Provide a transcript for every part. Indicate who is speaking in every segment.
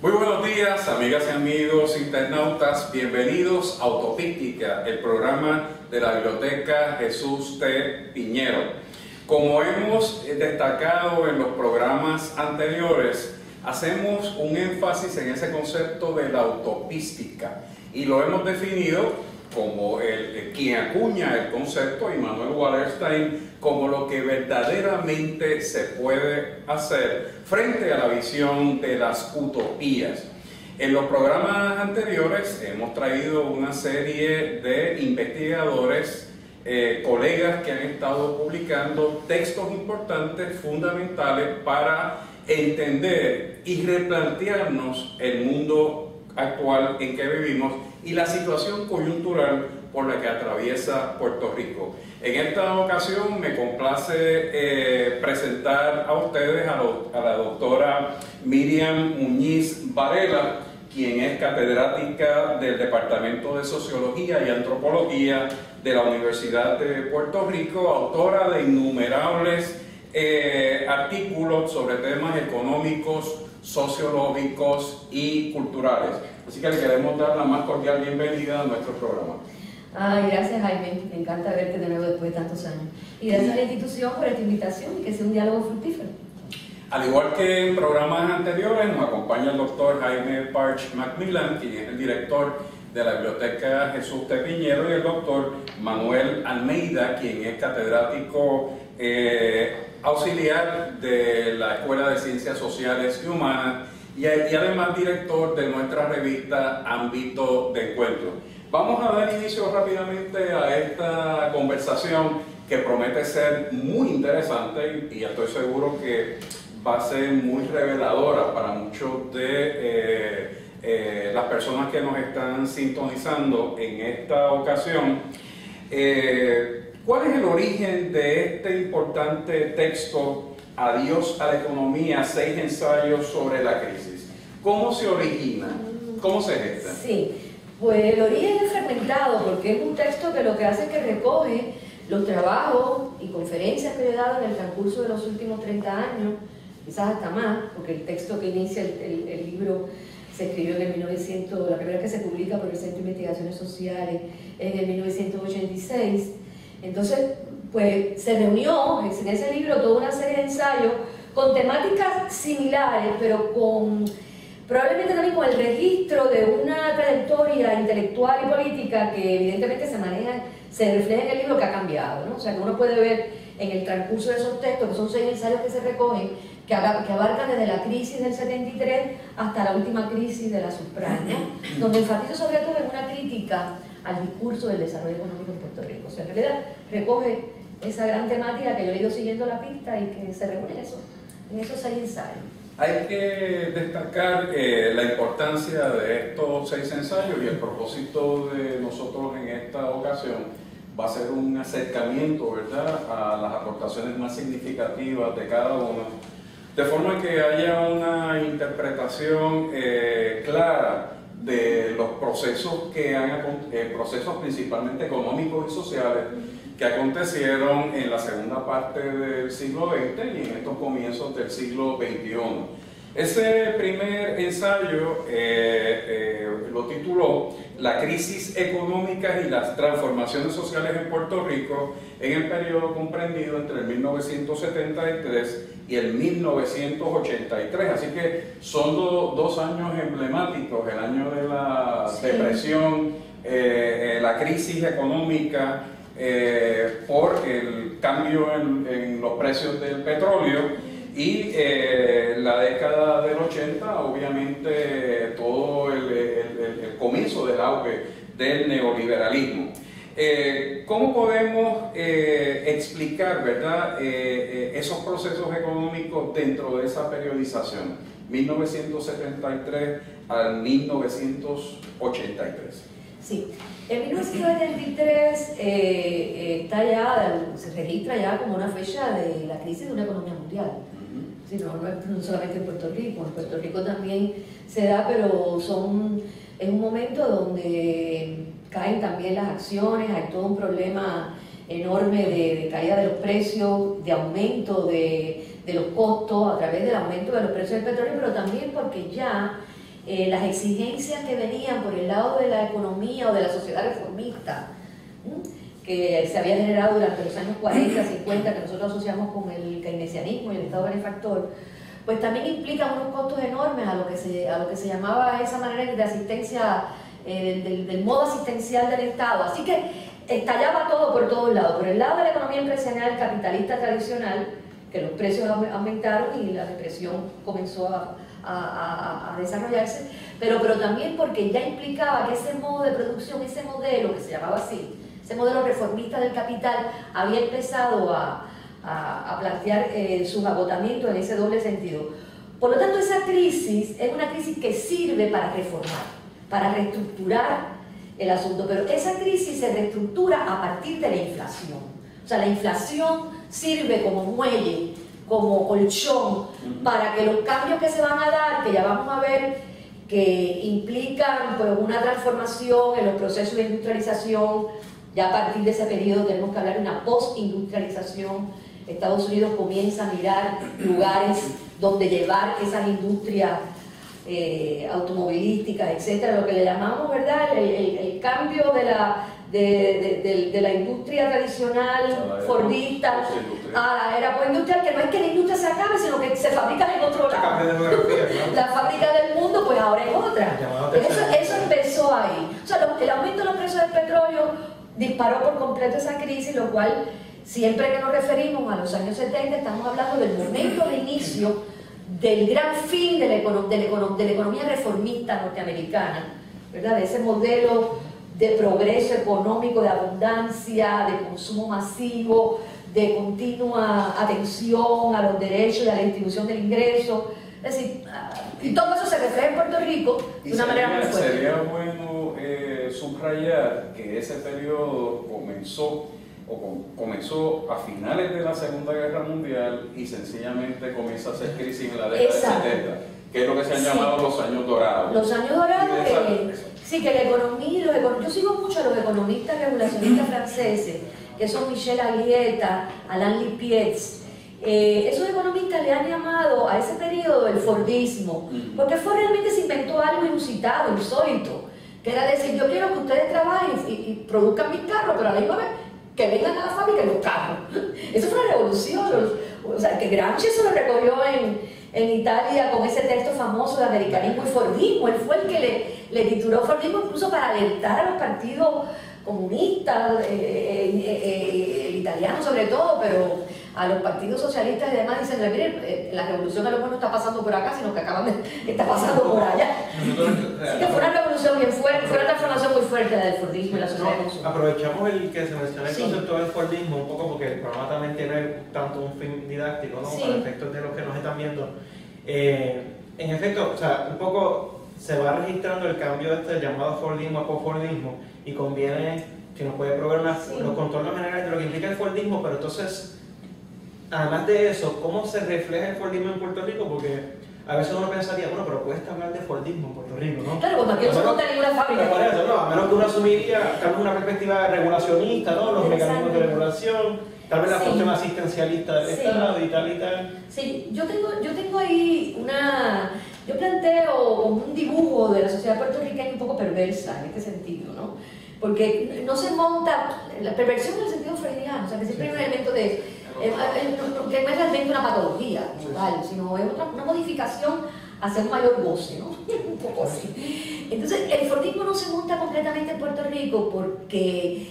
Speaker 1: Muy buenos días, amigas y amigos internautas. Bienvenidos a Autopística, el programa de la Biblioteca Jesús T. Piñero. Como hemos destacado en los programas anteriores, hacemos un énfasis en ese concepto de la autopística y lo hemos definido como quien acuña el concepto, Immanuel Wallerstein, como lo que verdaderamente se puede hacer frente a la visión de las utopías. En los programas anteriores hemos traído una serie de investigadores, colegas que han estado publicando textos importantes, fundamentales para entender y replantearnos el mundo actual en que vivimos y la situación coyuntural por la que atraviesa Puerto Rico. En esta ocasión me complace presentar a ustedes a la doctora Miriam Muñiz Varela, quien es catedrática del Departamento de Sociología y Antropología de la Universidad de Puerto Rico, autora de innumerables artículos sobre temas económicos, sociológicos y culturales. Así que le queremos dar la más cordial bienvenida a nuestro programa.
Speaker 2: Ay, gracias, Jaime, me encanta verte de nuevo después de tantos años. Y gracias a la institución por esta invitación y que sea un diálogo fructífero.
Speaker 1: Al igual que en programas anteriores, nos acompaña el doctor Jaime Parch Macmillan, quien es el director de la Biblioteca Jesús T. Piñero, y el doctor Manuel Almeida, quien es catedrático auxiliar de la Escuela de Ciencias Sociales y Humanas y además director de nuestra revista Ámbito de Encuentro. Vamos a dar inicio rápidamente a esta conversación que promete ser muy interesante y estoy seguro que va a ser muy reveladora para muchos de las personas que nos están sintonizando en esta ocasión. ¿Cuál es el origen de este importante texto, Adiós a la economía, 6 ensayos sobre la crisis? ¿Cómo se origina? ¿Cómo se gesta?
Speaker 2: Sí, pues el origen es fragmentado porque es un texto que lo que hace es que recoge los trabajos y conferencias que he dado en el transcurso de los últimos 30 años, quizás hasta más, porque el texto que inicia el libro se escribió en el 1900, la primera que se publica por el Centro de Investigaciones Sociales en el 1986. Entonces, pues se reunió en ese libro toda una serie de ensayos con temáticas similares, pero probablemente también con el registro de una trayectoria intelectual y política que evidentemente se refleja en el libro, que ha cambiado, ¿no? O sea, que uno puede ver en el transcurso de esos textos, que son 6 ensayos que se recogen, que abarcan desde la crisis del 73 hasta la última crisis de la subprime, ¿no? Donde enfatizo sobre todo en una crítica al discurso del desarrollo económico en Puerto Rico. O sea, en realidad recoge esa gran temática que yo he ido siguiendo la pista y que se reúne en esos 6 ensayos.
Speaker 1: Hay que destacar la importancia de estos 6 ensayos y el propósito de nosotros en esta ocasión va a ser un acercamiento, ¿verdad?, a las aportaciones más significativas de cada uno, de forma que haya una interpretación clara de los procesos procesos principalmente económicos y sociales que acontecieron en la segunda parte del siglo XX y en estos comienzos del siglo XXI. Ese primer ensayo lo tituló La crisis económica y las transformaciones sociales en Puerto Rico en el periodo comprendido entre el 1973 y el 1983. Así que son dos años emblemáticos, el año de la depresión, la crisis económica, por el cambio en los precios del petróleo y la década del 80, obviamente todo el comienzo del auge del neoliberalismo. ¿Cómo podemos explicar, verdad, esos procesos económicos dentro de esa periodización, 1973 al 1983?
Speaker 2: Sí, en 1973 se registra ya como una fecha de la crisis de una economía mundial. Sí, no solamente en Puerto Rico también se da, pero es un momento donde caen también las acciones, hay todo un problema enorme de caída de los precios, de aumento de los costos a través del aumento de los precios del petróleo, pero también porque ya las exigencias que venían por el lado de la economía o de la sociedad reformista, que se había generado durante los años 40, 50, que nosotros asociamos con el keynesianismo y el Estado benefactor, pues también implican unos costos enormes a lo que se llamaba esa manera de asistencia, del modo asistencial del Estado. Así que estallaba todo por todos lados. Por el lado de la economía empresarial capitalista tradicional, que los precios aumentaron y la depresión comenzó a desarrollarse, pero también porque ya implicaba que ese modo de producción, ese modelo que se llamaba así, ese modelo reformista del capital, había empezado a plantear sus agotamientos en ese doble sentido. Por lo tanto, esa crisis es una crisis que sirve para reformar, para reestructurar el asunto, pero esa crisis se reestructura a partir de la inflación. O sea, la inflación sirve como muelle, como colchón, para que los cambios que se van a dar, que ya vamos a ver, que implican pues, una transformación en los procesos de industrialización. Ya a partir de ese periodo tenemos que hablar de una post-industrialización. Estados Unidos comienza a mirar lugares donde llevar esas industrias automovilísticas, etcétera, lo que le llamamos, ¿verdad?, el cambio de la industria tradicional fordista a la era postindustrial, que no es que la industria se acabe, sino que se fabrica en otro lado. La fábrica del mundo, pues ahora es otra. Eso empezó ahí. O sea, el aumento de los precios del petróleo disparó por completo esa crisis, lo cual, siempre que nos referimos a los años 70, estamos hablando del momento de inicio del gran fin de la economía reformista norteamericana, ¿verdad?, de ese modelo de progreso económico, de abundancia, de consumo masivo, de continua atención a los derechos y a la distribución del ingreso. Es decir, y todo eso se refleja en Puerto Rico de una manera muy fuerte.
Speaker 1: Sería bueno subrayar que ese periodo comenzó a finales de la Segunda Guerra Mundial y sencillamente comienza a hacer crisis en la década de 70, que es lo que se han llamado los años dorados.
Speaker 2: Los años dorados, sí, que la economía, yo sigo mucho a los economistas regulacionistas franceses, que son Michel Aglietta, Alain Lipietz. Esos economistas le han llamado a ese periodo el Fordismo, porque realmente se inventó algo inusitado, insólito, que era decir, yo quiero que ustedes trabajen y produzcan mis carros, pero a la misma vez que vengan a la fábrica los carros. Eso fue una revolución. O sea, que Gramsci eso lo recogió en Italia con ese texto famoso de Americanismo y Fordismo. Él fue el que le tituló Fordismo incluso para alertar a los partidos comunistas, el italiano sobre todo, pero a los partidos socialistas y demás, dicen, mire, la revolución a lo mejor no está pasando por acá, sino que está pasando por allá. Así que fue una revolución bien fuerte, fue una transformación muy fuerte la del Fordismo y la sociedad de consumo.
Speaker 3: Aprovechamos el que se menciona el concepto del Fordismo un poco porque el programa también tiene tanto un fin didáctico, ¿no? Para efectos de los que nos están viendo. En efecto, o sea, un poco se va registrando el cambio llamado Fordismo a post-Fordismo y conviene, si nos puede proveer los contornos generales de lo que implica el Fordismo, pero entonces, además de eso, ¿cómo se refleja el Fordismo en Puerto Rico? Porque a veces uno pensaría, bueno, pero cuesta hablar de Fordismo en Puerto Rico, ¿no?
Speaker 2: Claro, porque aquí no se monta ninguna fábrica.
Speaker 3: Por eso, no, a menos que uno asumiría, tal vez una perspectiva regulacionista, ¿no? Los mecanismos de regulación, tal vez la función asistencialista del Estado y tal y tal.
Speaker 2: Sí, yo tengo ahí yo planteo como un dibujo de la sociedad puertorriqueña un poco perversa en este sentido, ¿no? Porque no se monta, la perversión en el sentido freudiano, o sea, que siempre hay un elemento de que no es realmente una patología, ¿vale? Sino es una modificación hacia un mayor goce, ¿no? Un poco así. Entonces, el Fordismo no se monta completamente en Puerto Rico porque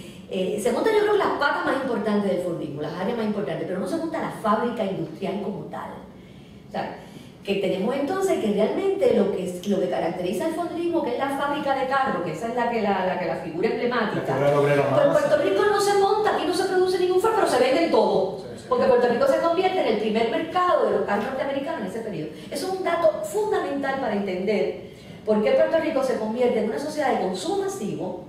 Speaker 2: se montan, yo creo, las patas más importantes del Fordismo, las áreas más importantes, pero no se monta la fábrica industrial como tal. O sea, que tenemos entonces que realmente lo que caracteriza el Fordismo, que es la fábrica de carros, que esa es la figura emblemática, pues Puerto Rico no se monta, aquí no se produce ningún carro, pero se venden todo. Porque Puerto Rico se convierte en el primer mercado de los carros norteamericanos en ese periodo. Eso es un dato fundamental para entender por qué Puerto Rico se convierte en una sociedad de consumo masivo,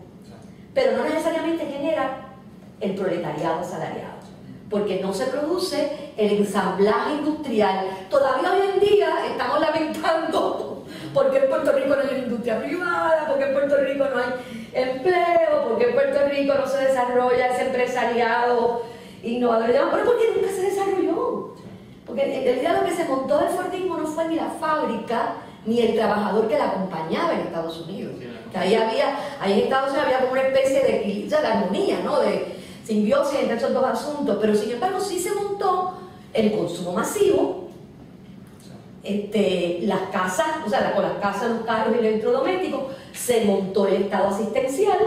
Speaker 2: pero no necesariamente genera el proletariado asalariado, porque no se produce el ensamblaje industrial. Todavía hoy en día estamos lamentando porque en Puerto Rico no hay una industria privada, porque en Puerto Rico no hay empleo, porque en Puerto Rico no se desarrolla ese empresariado innovador y demás, pero porque nunca se desarrolló. Porque en realidad lo que se montó del Fordismo no fue ni la fábrica, ni el trabajador que la acompañaba en Estados Unidos. Que ahí en Estados Unidos había como una especie de equilibrio, de armonía, ¿no? De simbiosis entre esos dos asuntos, pero sin embargo sí se montó el consumo masivo, las casas, o sea, con las casas, los carros y los electrodomésticos, se montó el estado asistencial,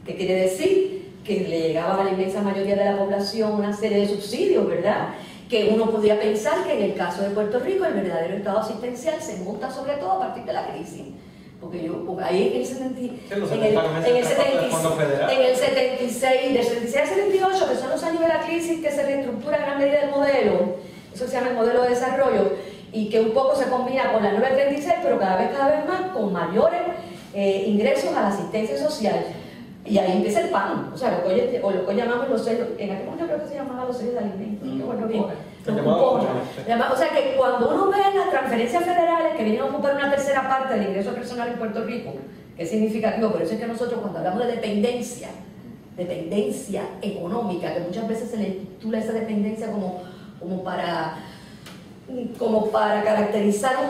Speaker 2: que quiere decir que le llegaba a la inmensa mayoría de la población una serie de subsidios, ¿verdad? Que uno podría pensar que en el caso de Puerto Rico el verdadero estado asistencial se monta sobre todo a partir de la crisis. Porque ahí en el 76, del 76 al 78, que son los años de la crisis que se reestructura en gran medida el modelo, eso se llama el modelo de desarrollo, y que un poco se combina con la 936, pero cada vez más con mayores ingresos a la asistencia social. Y ahí empieza el PAN, o sea, lo que hoy llamamos los sellos, en aquel momento creo que se llamaba los sellos de alimentos, no recuerdo bien, los cupones. O sea, que cuando uno ve las transferencias federales que vienen a ocupar una tercera parte del ingreso personal en Puerto Rico, que es significativo, por eso es que nosotros cuando hablamos de dependencia económica, que muchas veces se le titula esa dependencia como para caracterizar algo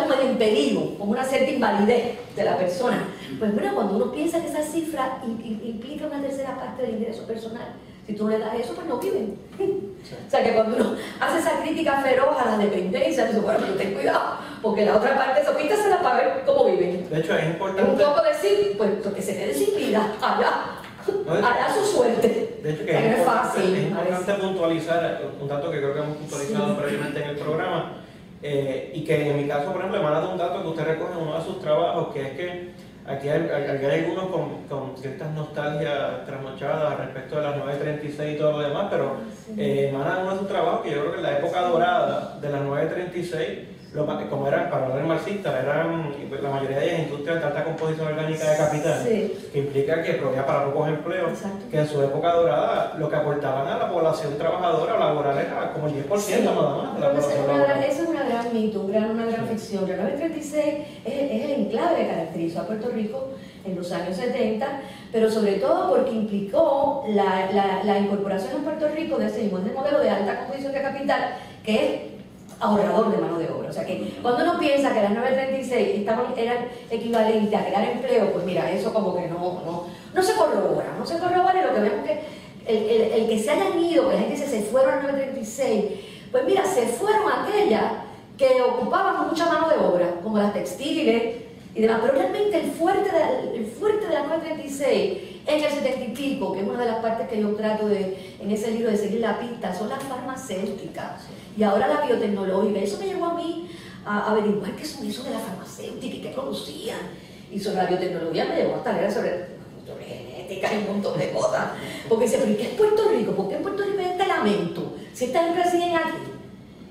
Speaker 2: medio impedido, como una cierta invalidez de la persona. Pues bueno, cuando uno piensa que esa cifra implica una tercera parte del ingreso personal, si tú no le das eso, pues no viven. Sí. O sea que cuando uno hace esa crítica feroz a la dependencia, dice, bueno, pero ten cuidado, porque la otra parte, eso quítasela para ver cómo viven.
Speaker 3: De hecho, es importante.
Speaker 2: Un poco decir, pues que se quede sin vida, hará su suerte.
Speaker 3: De hecho, que es importante puntualizar un dato que creo que hemos puntualizado previamente en el programa, y que en mi caso, por ejemplo, emana de un dato que usted recoge en uno de sus trabajos, que es que aquí hay algunos con ciertas nostalgias trasnochadas respecto de las 936 y todo lo demás, pero emana de uno de sus trabajos que yo creo que en la época dorada de las 936, como eran, para hablar marxista, eran la mayoría de ellas industrias de alta composición orgánica de capital, sí, que implica que proveía para pocos empleos. Exacto. Que en su época dorada lo que aportaban a la población trabajadora o laboral era como el 10% sí, nada más de la población laboral.
Speaker 2: Ese es un gran mito, una gran ficción. La 936 es el enclave que caracterizó a Puerto Rico en los años 70, pero sobre todo porque implicó la incorporación en Puerto Rico de ese mismo modelo de alta composición de capital, que es ahorrador de mano de obra. O sea que cuando uno piensa que las 936 eran equivalentes a crear empleo, pues mira, eso como que no se corrobora, y lo que vemos que el que se hayan ido, que la gente se fueron a las 936, pues mira, se fueron aquellas que ocupaban mucha mano de obra, como las textiles y demás, pero realmente el fuerte de las 936 en el 70 y pico, que es una de las partes que yo trato en ese libro de seguir la pista, son las farmacéuticas y ahora la biotecnológica. Eso me llevó a mí a averiguar qué son eso de la farmacéutica y qué producían, y sobre la biotecnología me llevó hasta leer sobre genética y un montón de cosas, porque dice, pero ¿qué es Puerto Rico? ¿Por qué en Puerto Rico hay este lamento? Si estas empresas siguen aquí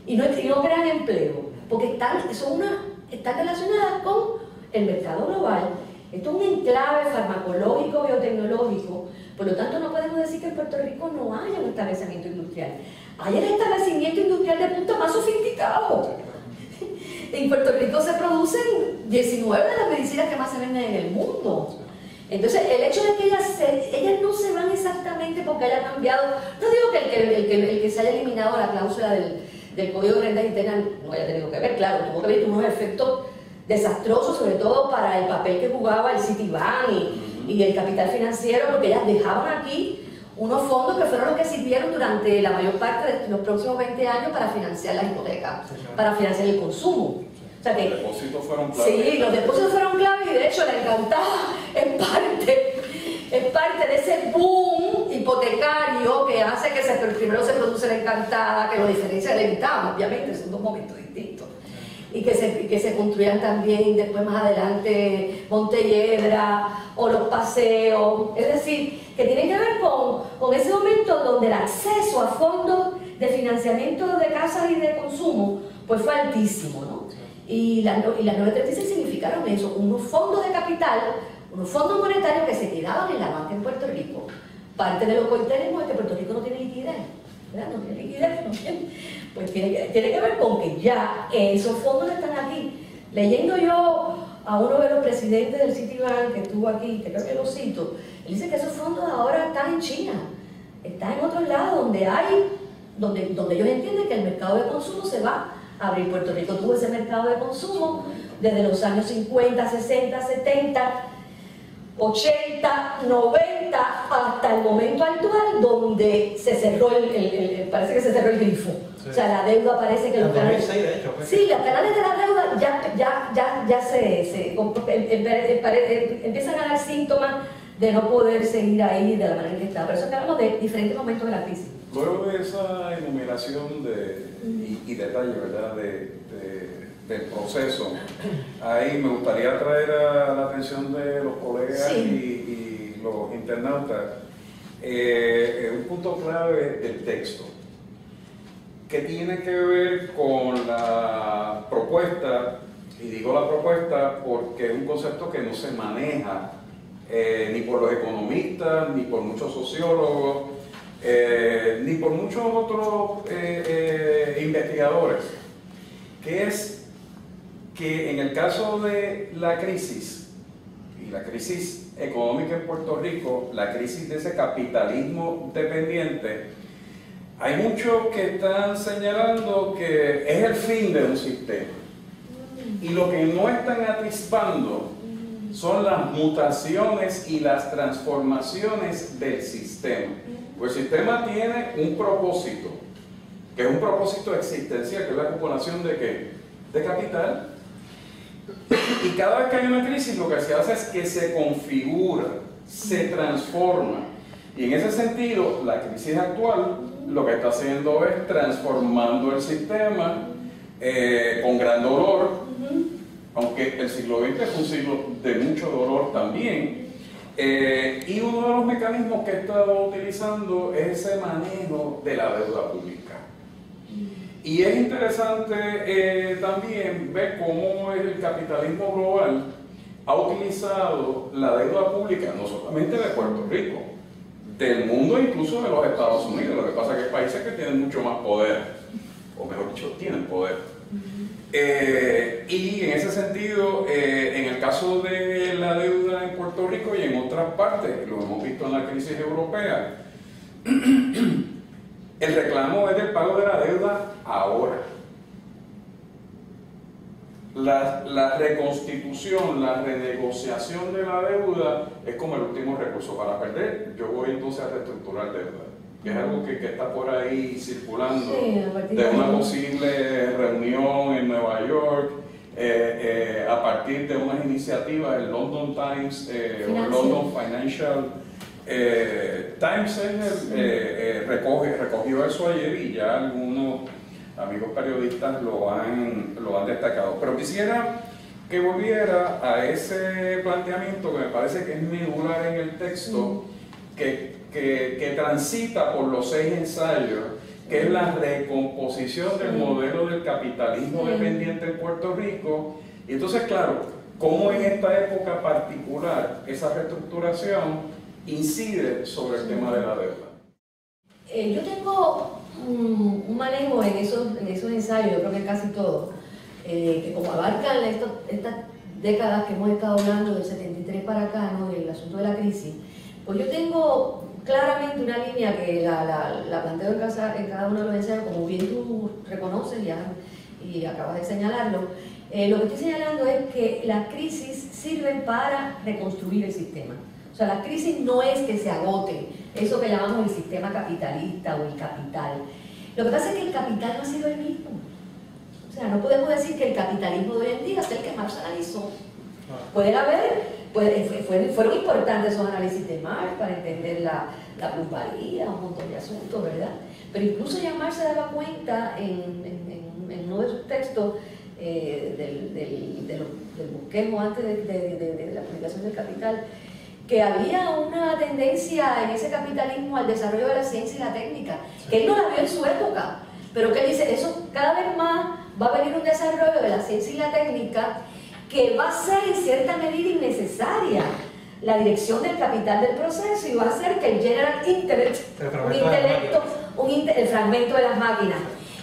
Speaker 2: y no crean empleo, porque están relacionadas con el mercado global. Esto es un enclave farmacológico, biotecnológico, por lo tanto no podemos decir que en Puerto Rico no haya un establecimiento industrial. Hay el establecimiento industrial de punta más sofisticado. En Puerto Rico se producen 19 de las medicinas que más se venden en el mundo. Entonces, el hecho de que ellas no se van exactamente porque haya cambiado, no digo que el que se haya eliminado la cláusula del Código de Rentas Internas no haya tenido que ver, claro, tuvo que ver unos efectos desastrosos, sobre todo para el papel que jugaba el Citibank y el capital financiero, porque ellas dejaban aquí unos fondos que fueron los que sirvieron durante la mayor parte de los próximos 20 años para financiar las hipotecas, para financiar el consumo. O sea que,
Speaker 1: los depósitos fueron clave.
Speaker 2: Sí, los depósitos fueron clave, y de hecho la Encantada es parte de ese boom hipotecario que hace que primero se produce la Encantada, que lo diferencia del Encantada, obviamente son dos momentos distintos, y que se construyan también después más adelante Montelledra o los paseos, es decir, que tienen que ver con ese momento donde el acceso a fondos de financiamiento de casas y de consumo pues fue altísimo, ¿no? Y las 936 significaron eso, unos fondos de capital, unos fondos monetarios que se quedaban en la banca en Puerto Rico. Parte de lo que hoy tenemos es que Puerto Rico no tiene liquidez, ¿verdad? No tiene liquidez, pues tiene que ver con que ya esos fondos están aquí. Leyendo yo a uno de los presidentes del Citibank que estuvo aquí, que creo que lo cito, él dice que esos fondos ahora están en China, están en otros lados donde ellos entienden que el mercado de consumo se va abrir. Puerto Rico tuvo ese mercado de consumo desde los años 50, 60, 70, 80, 90, hasta el momento actual, donde se cerró parece que se cerró el grifo. Sí. O sea, la deuda parece que los canales...
Speaker 3: de hecho, pues.
Speaker 2: Sí, los canales de la deuda ya empiezan a dar síntomas de no poder seguir ahí de la manera que está. Por eso que hablamos de diferentes momentos de la crisis.
Speaker 1: Luego de esa enumeración y detalle, ¿verdad?, del proceso, ahí me gustaría traer a la atención de los colegas y los internautas un punto clave del texto, que tiene que ver con la propuesta, y digo la propuesta porque es un concepto que no se maneja ni por los economistas, ni por muchos sociólogos, ni por muchos otros investigadores, que es que en el caso de la crisis, y la crisis económica en Puerto Rico, la crisis de ese capitalismo dependiente, hay muchos que están señalando que es el fin de un sistema, y lo que no están atisbando son las mutaciones y las transformaciones del sistema. Pues el sistema tiene un propósito, que es un propósito existencial, que es la acumulación de ¿qué? De capital. Y cada vez que hay una crisis, lo que se hace es que se configura, se transforma. Y en ese sentido, la crisis actual lo que está haciendo es transformando el sistema con gran dolor, aunque el siglo XX fue un siglo de mucho dolor también. Y uno de los mecanismos que he estado utilizando es ese manejo de la deuda pública. Y es interesante también ver cómo el capitalismo global ha utilizado la deuda pública, no solamente de Puerto Rico, del mundo, incluso de los Estados Unidos. Lo que pasa es que hay países que tienen mucho más poder, o mejor dicho, tienen poder. Y en ese sentido, en el caso de la deuda en Puerto Rico y en otras partes, lo hemos visto en la crisis europea, el reclamo es del pago de la deuda ahora. La reconstitución, la renegociación de la deuda es como el último recurso. Para perder, yo voy entonces a reestructurar deuda, que es algo que está por ahí circulando, de una posible reunión en Nueva York, a partir de unas iniciativas, el London Times, o London Financial Times recogió eso ayer, y ya algunos amigos periodistas lo han destacado. Pero quisiera que volviera a ese planteamiento que me parece que es medular en el texto, que transita por los 6 ensayos, que es la recomposición del modelo del capitalismo dependiente en Puerto Rico. Y entonces, claro, cómo en esta época particular esa reestructuración incide sobre el tema de la deuda.
Speaker 2: Yo tengo un manejo en esos ensayos, yo creo que casi todos, que como abarcan estas décadas que hemos estado hablando, del 73 para acá, ¿no?, el asunto de la crisis, pues yo tengo claramente una línea que la planteo en cada uno de los ensayos, como bien tú reconoces ya y acabas de señalarlo. Lo que estoy señalando es que las crisis sirven para reconstruir el sistema. O sea, la crisis no es que se agote eso que llamamos el sistema capitalista o el capital. Lo que pasa es que el capital no ha sido el mismo. O sea, no podemos decir que el capitalismo de hoy en día es el que Marx analizó. Pueden haber, fueron importantes esos análisis de Marx para entender la plusvalía, un montón de asuntos, ¿verdad? Pero incluso ya Marx se daba cuenta en uno de sus textos del bosquejo antes de la publicación del Capital, que había una tendencia en ese capitalismo al desarrollo de la ciencia y la técnica, que él no la vio en su época, pero que él dice, eso cada vez más va a venir un desarrollo de la ciencia y la técnica que va a ser en cierta medida innecesaria la dirección del capital del proceso, y va a hacer que el general intellect, el fragmento de las máquinas,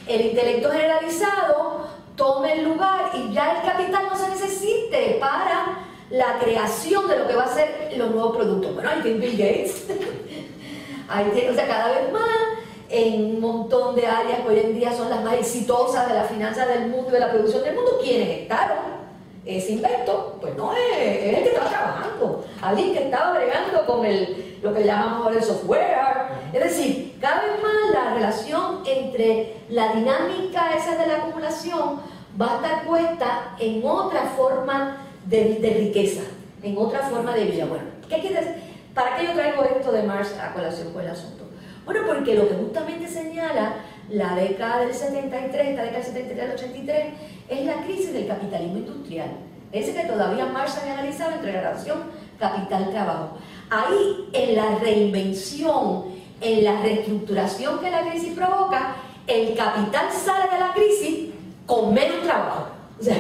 Speaker 2: el intelecto generalizado tome el lugar y ya el capital no se necesite para la creación de lo que va a ser los nuevos productos. Bueno, ahí tiene Bill Gates. Ahí tiene, o sea, cada vez más en un montón de áreas que hoy en día son las más exitosas de las finanzas del mundo y de la producción del mundo, quienes estaban. Ese invento, pues no es el que estaba trabajando, alguien que estaba bregando con lo que llamamos ahora el software. Es decir, cada vez más la relación entre la dinámica esa de la acumulación va a estar puesta en otra forma de riqueza, en otra forma de vida. Bueno, ¿qué quiere decir? ¿Para qué yo traigo esto de Marx a colación con el asunto? Bueno, porque lo que justamente señala la década del 73, esta década del 73 al 83, es la crisis del capitalismo industrial. Ese que todavía Marx había analizado entre la relación capital-trabajo. Ahí, en la reinvención, en la reestructuración que la crisis provoca, el capital sale de la crisis con menos trabajo. O sea,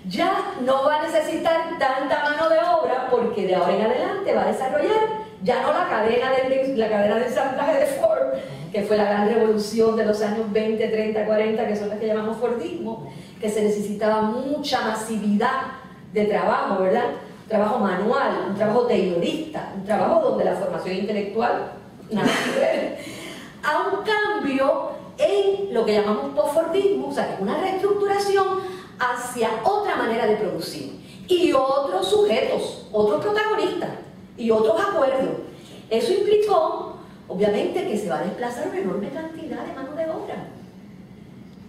Speaker 2: ya no va a necesitar tanta mano de obra porque de ahora en adelante va a desarrollar ya no la cadena de ensamblaje de Ford, que fue la gran revolución de los años 20, 30, 40, que son las que llamamos Fordismo, que se necesitaba mucha masividad de trabajo, ¿verdad? Un trabajo manual, un trabajo taylorista, un trabajo donde la formación intelectual nada que ver. A un cambio en lo que llamamos post-Fordismo, o sea, que es una reestructuración hacia otra manera de producir y otros sujetos, otros protagonistas y otros acuerdos. Eso implicó, obviamente, que se va a desplazar una enorme cantidad de mano de obra.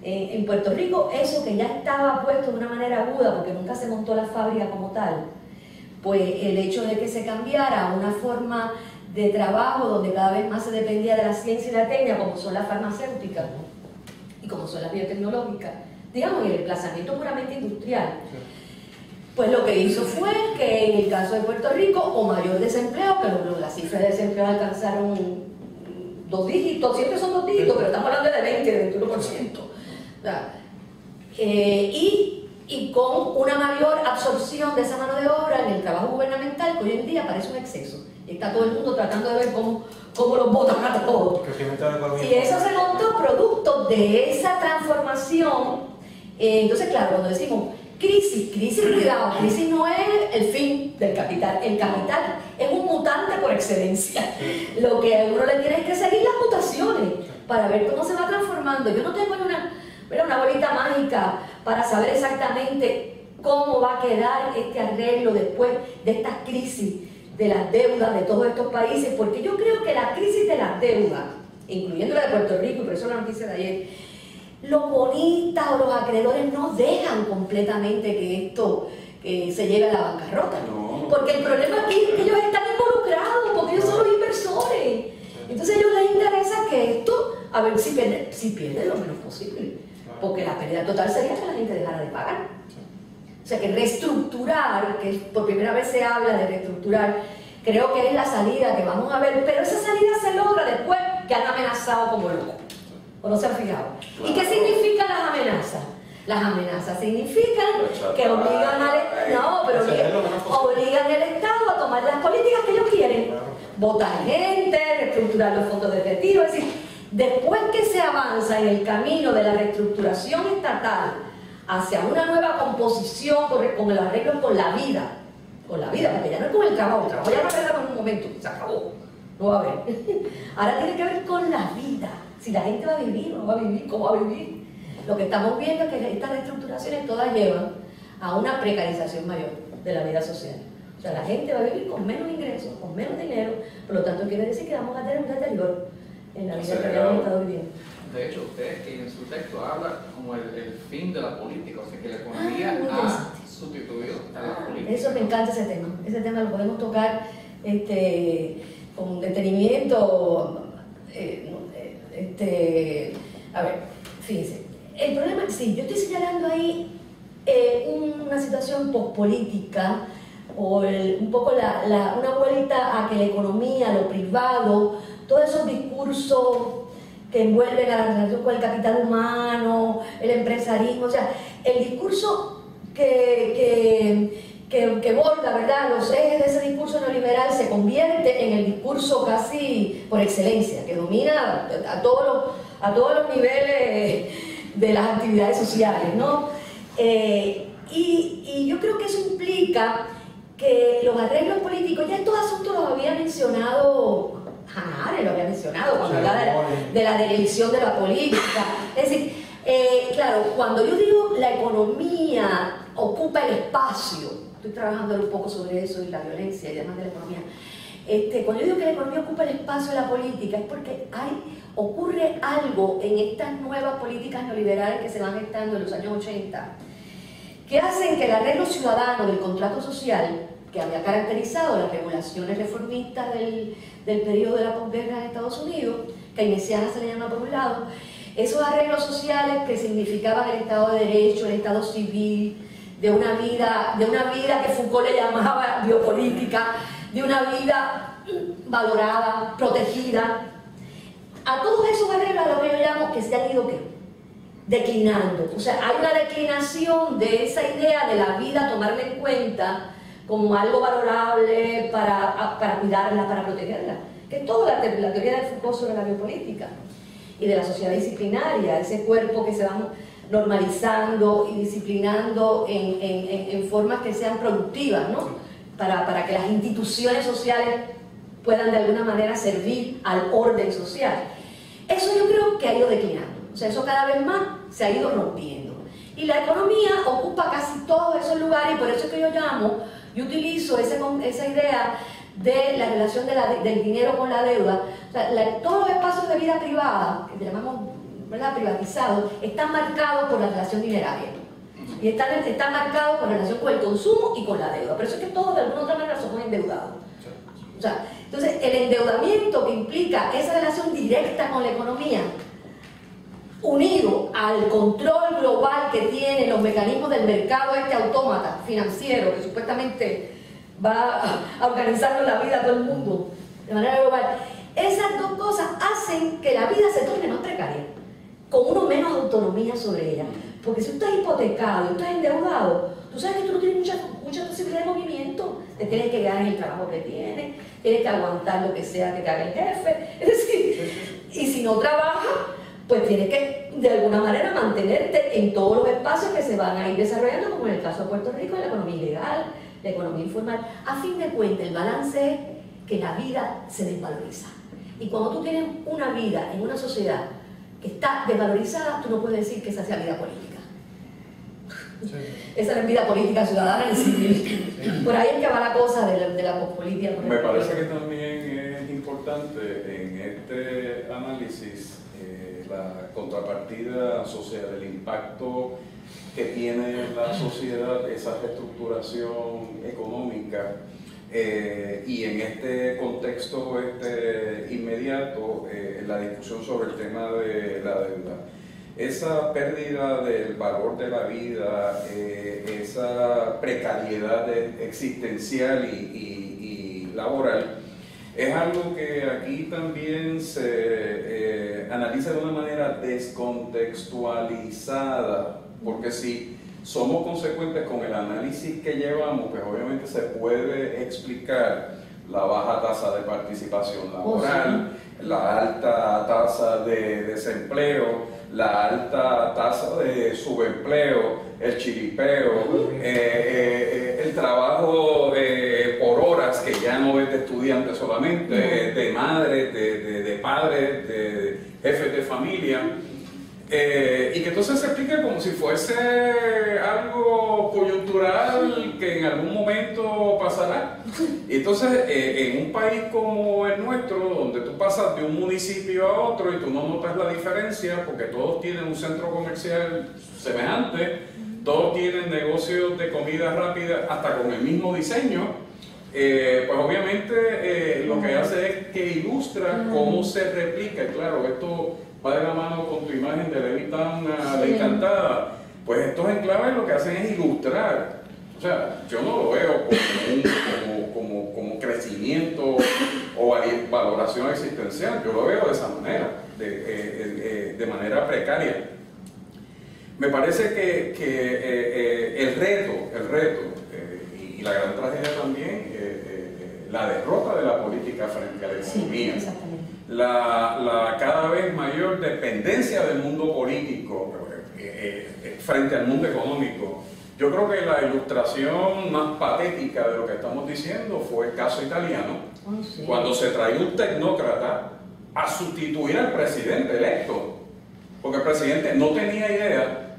Speaker 2: En Puerto Rico, eso que ya estaba puesto de una manera aguda, porque nunca se montó la fábrica como tal, pues el hecho de que se cambiara a una forma de trabajo donde cada vez más se dependía de la ciencia y la técnica, como son las farmacéuticas, ¿no? Y como son las biotecnológicas, digamos, y el desplazamiento puramente industrial. Pues lo que hizo fue que en el caso de Puerto Rico, o mayor desempleo, que las cifras de desempleo alcanzaron 2 dígitos, siempre son 2 dígitos, pero estamos hablando de 20, 21%. O sea, y con una mayor absorción de esa mano de obra en el trabajo gubernamental, que hoy en día parece un exceso. Está todo el mundo tratando de ver cómo los botan a todos. Y eso se montó producto de esa transformación. Entonces, claro, cuando decimos crisis, cuidado, crisis no es el fin del capital. El capital es un mutante por excelencia. Lo que uno le tiene es que seguir las mutaciones para ver cómo se va transformando. Yo no tengo una bolita mágica para saber exactamente cómo va a quedar este arreglo después de estas crisis de las deudas de todos estos países, porque yo creo que la crisis de las deudas, incluyendo la de Puerto Rico, y por eso la noticia de ayer, los bonistas o los acreedores no dejan completamente que esto se lleve a la bancarrota. No. Porque el problema aquí es que ellos están involucrados, porque ellos son los inversores. Entonces a ellos les interesa que esto, a ver si pierde lo menos posible. Porque la pérdida total sería que la gente dejara de pagar. O sea que reestructurar, que por primera vez se habla de reestructurar, creo que es la salida que vamos a ver, pero esa salida se logra después que han amenazado como locos. ¿O no se han fijado? ¿Y qué significan las amenazas? Las amenazas significan que obligan al Estado a tomar las políticas que ellos quieren. Votar gente, reestructurar los fondos de retiro, es decir, después que se avanza en el camino de la reestructuración estatal hacia una nueva composición con el arreglo con la vida, porque ya no es con el trabajo ya no arreglamos en un momento, se acabó, no va a haber. Ahora tiene que ver con la vida, si la gente va a vivir o no va a vivir, cómo va a vivir. Lo que estamos viendo es que estas reestructuraciones todas llevan a una precarización mayor de la vida social. O sea, la gente va a vivir con menos ingresos, con menos dinero, por lo tanto quiere decir que vamos a tener un deterioro en la vida que habíamos estado viviendo.
Speaker 4: De hecho, usted en su texto habla como el fin de la política, o sea que la economía ha sustituido a la política.
Speaker 2: Eso me encanta ese tema lo podemos tocar con detenimiento. A ver, fíjense, el problema es sí, yo estoy señalando ahí una situación pospolítica o un poco una vuelta a que la economía, lo privado, todos esos discursos que envuelven a la relación con el capital humano, el empresarismo, o sea, el discurso que borda, ¿verdad?, los ejes de ese discurso neoliberal se convierte en el discurso casi por excelencia, que domina a todos los niveles de las actividades sociales, ¿no? Y yo creo que eso implica que los arreglos políticos, ya estos asuntos los había mencionado Hannah Arendt lo había mencionado cuando hablaba de la derelición de la política. Es decir, claro, cuando yo digo la economía ocupa el espacio, estoy trabajando un poco sobre eso y la violencia y demás de la economía. Cuando yo digo que la economía ocupa el espacio de la política es porque ocurre algo en estas nuevas políticas neoliberales que se van gestando en los años 80 que hacen que el arreglo ciudadano del contrato social que había caracterizado las regulaciones reformistas del periodo de la posguerra en Estados Unidos, keynesianas se le llama por un lado, esos arreglos sociales que significaban el Estado de Derecho, el Estado civil, de una vida que Foucault le llamaba biopolítica, de una vida valorada, protegida. A todos esos arreglos a lo que yo llamo que se han ido declinando. O sea, hay una declinación de esa idea de la vida, tomarla en cuenta como algo valorable para cuidarla, para protegerla. Que es toda la teoría de Foucault sobre la biopolítica y de la sociedad disciplinaria, ese cuerpo que se va normalizando y disciplinando en formas que sean productivas, ¿no? Para que las instituciones sociales puedan de alguna manera servir al orden social. Eso yo creo que ha ido declinando, o sea, eso cada vez más se ha ido rompiendo. Y la economía ocupa casi todos esos lugares y por eso es que yo utilizo esa idea de la relación del dinero con la deuda. O sea, todos los espacios de vida privada, que llamamos, ¿verdad?, privatizados, están marcados por la relación dineraria. Y están marcados con relación con el consumo y con la deuda. Pero eso es que todos de alguna otra manera somos endeudados. O sea, entonces el endeudamiento que implica esa relación directa con la economía, unido al control global que tienen los mecanismos del mercado autómata financiero, que supuestamente va a organizarnos la vida a todo el mundo de manera global, esas dos cosas hacen que la vida se torne más precaria, con uno menos autonomía sobre ella. Porque si tú estás hipotecado y estás endeudado, tú sabes que tú no tienes mucha posibilidad de movimiento. Te tienes que quedar en el trabajo que tienes, tienes que aguantar lo que sea que te haga el jefe. Es decir, y si no trabajas, pues tienes que de alguna manera mantenerte en todos los espacios que se van a ir desarrollando, como en el caso de Puerto Rico, la economía ilegal, la economía informal. A fin de cuentas, el balance es que la vida se desvaloriza. Y cuando tú tienes una vida en una sociedad que está desvalorizada, tú no puedes decir que esa sea vida política. Sí. Esa es vida política ciudadana y civil. Sí. Por ahí es que va la cosa de la pospolítica.
Speaker 1: Me parece que también es importante en este análisis la contrapartida social, el impacto que tiene en la sociedad esa reestructuración económica y en este contexto inmediato la discusión sobre el tema de la deuda. Esa pérdida del valor de la vida, esa precariedad existencial y laboral, es algo que aquí también se analiza de una manera descontextualizada, porque si somos consecuentes con el análisis que llevamos, pues obviamente se puede explicar la baja tasa de participación laboral, la alta tasa de desempleo, la alta tasa de subempleo, el chiripeo, el trabajo por horas, que ya no es de estudiantes solamente, de madres, de padres, de jefes de familia, y que entonces se explica como si fuese algo coyuntural que en algún momento pasará. Y entonces en un país como el nuestro, donde tú pasas de un municipio a otro y tú no notas la diferencia porque todos tienen un centro comercial semejante, todos tienen negocios de comida rápida hasta con el mismo diseño, pues obviamente lo que hace es que ilustra cómo se replica. Claro, esto va de la mano con tu imagen de Levitán, la encantada. Pues estos enclaves lo que hacen es ilustrar. O sea, yo no lo veo como crecimiento o valoración existencial, yo lo veo de esa manera, de manera precaria. Me parece que el reto y la gran tragedia también, la derrota de la política frente a la economía, la cada vez mayor dependencia del mundo político frente al mundo económico, Yo creo que la ilustración más patética de lo que estamos diciendo fue el caso italiano, cuando se trae un tecnócrata a sustituir al presidente electo, porque el presidente no tenía idea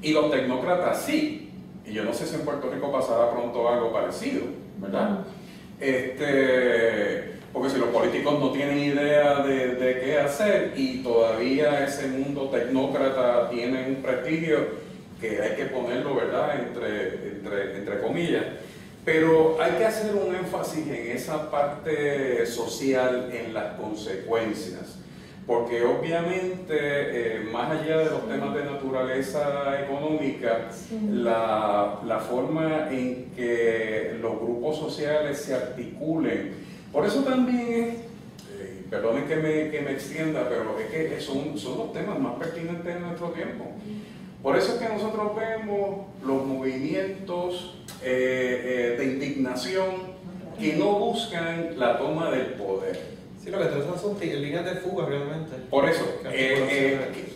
Speaker 1: y los tecnócratas sí. Y yo no sé si en Puerto Rico pasará pronto algo parecido, ¿verdad? Porque si los políticos no tienen idea de qué hacer y todavía ese mundo tecnócrata tiene un prestigio que hay que ponerlo, ¿verdad?, entre comillas. Pero hay que hacer un énfasis en esa parte social, en las consecuencias, porque obviamente, más allá de los temas de naturaleza económica, la forma en que los grupos sociales se articulen, por eso también perdonen que me extienda, pero es que son los temas más pertinentes de nuestro tiempo. Por eso es que nosotros vemos los movimientos de indignación que no buscan la toma del poder.
Speaker 3: Sí, lo que trazan son líneas de fuga realmente.
Speaker 1: Por eso,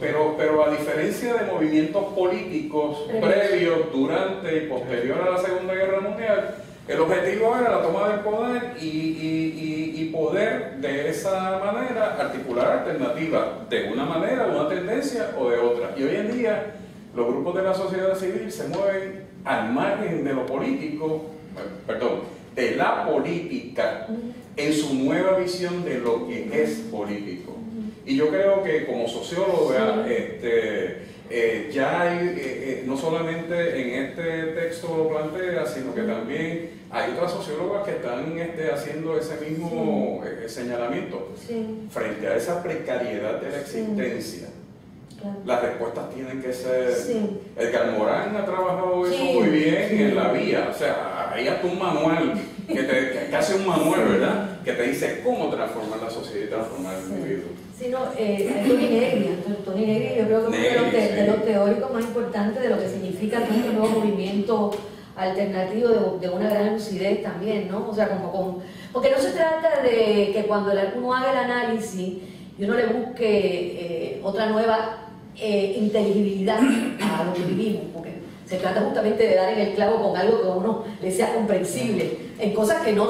Speaker 1: pero a diferencia de movimientos políticos previos, durante y posterior a la Segunda Guerra Mundial, el objetivo era la toma del poder y poder de esa manera articular alternativas, de una manera, de una tendencia o de otra. Y hoy en día los grupos de la sociedad civil se mueven al margen de lo político, de la política, en su nueva visión de lo que es político. Y yo creo que como socióloga, ya hay, no solamente en este texto lo plantea, sino que también hay otras sociólogas que están haciendo ese mismo señalamiento frente a esa precariedad de la existencia. Las respuestas tienen que ser... Edgar Morán ha trabajado eso muy bien en La Vía, o sea, hay hasta un manual, casi un manual, ¿verdad?, que te dice cómo transformar la sociedad y transformar el individuo.
Speaker 2: Tony Negri, yo creo que es uno de los teóricos más importantes de lo que significa este nuevo movimiento alternativo de una gran lucidez también, ¿no? O sea, porque no se trata de que cuando uno haga el análisis y uno le busque otra nueva inteligibilidad a lo que vivimos, porque se trata justamente de dar en el clavo con algo que a uno le sea comprensible, en cosas que no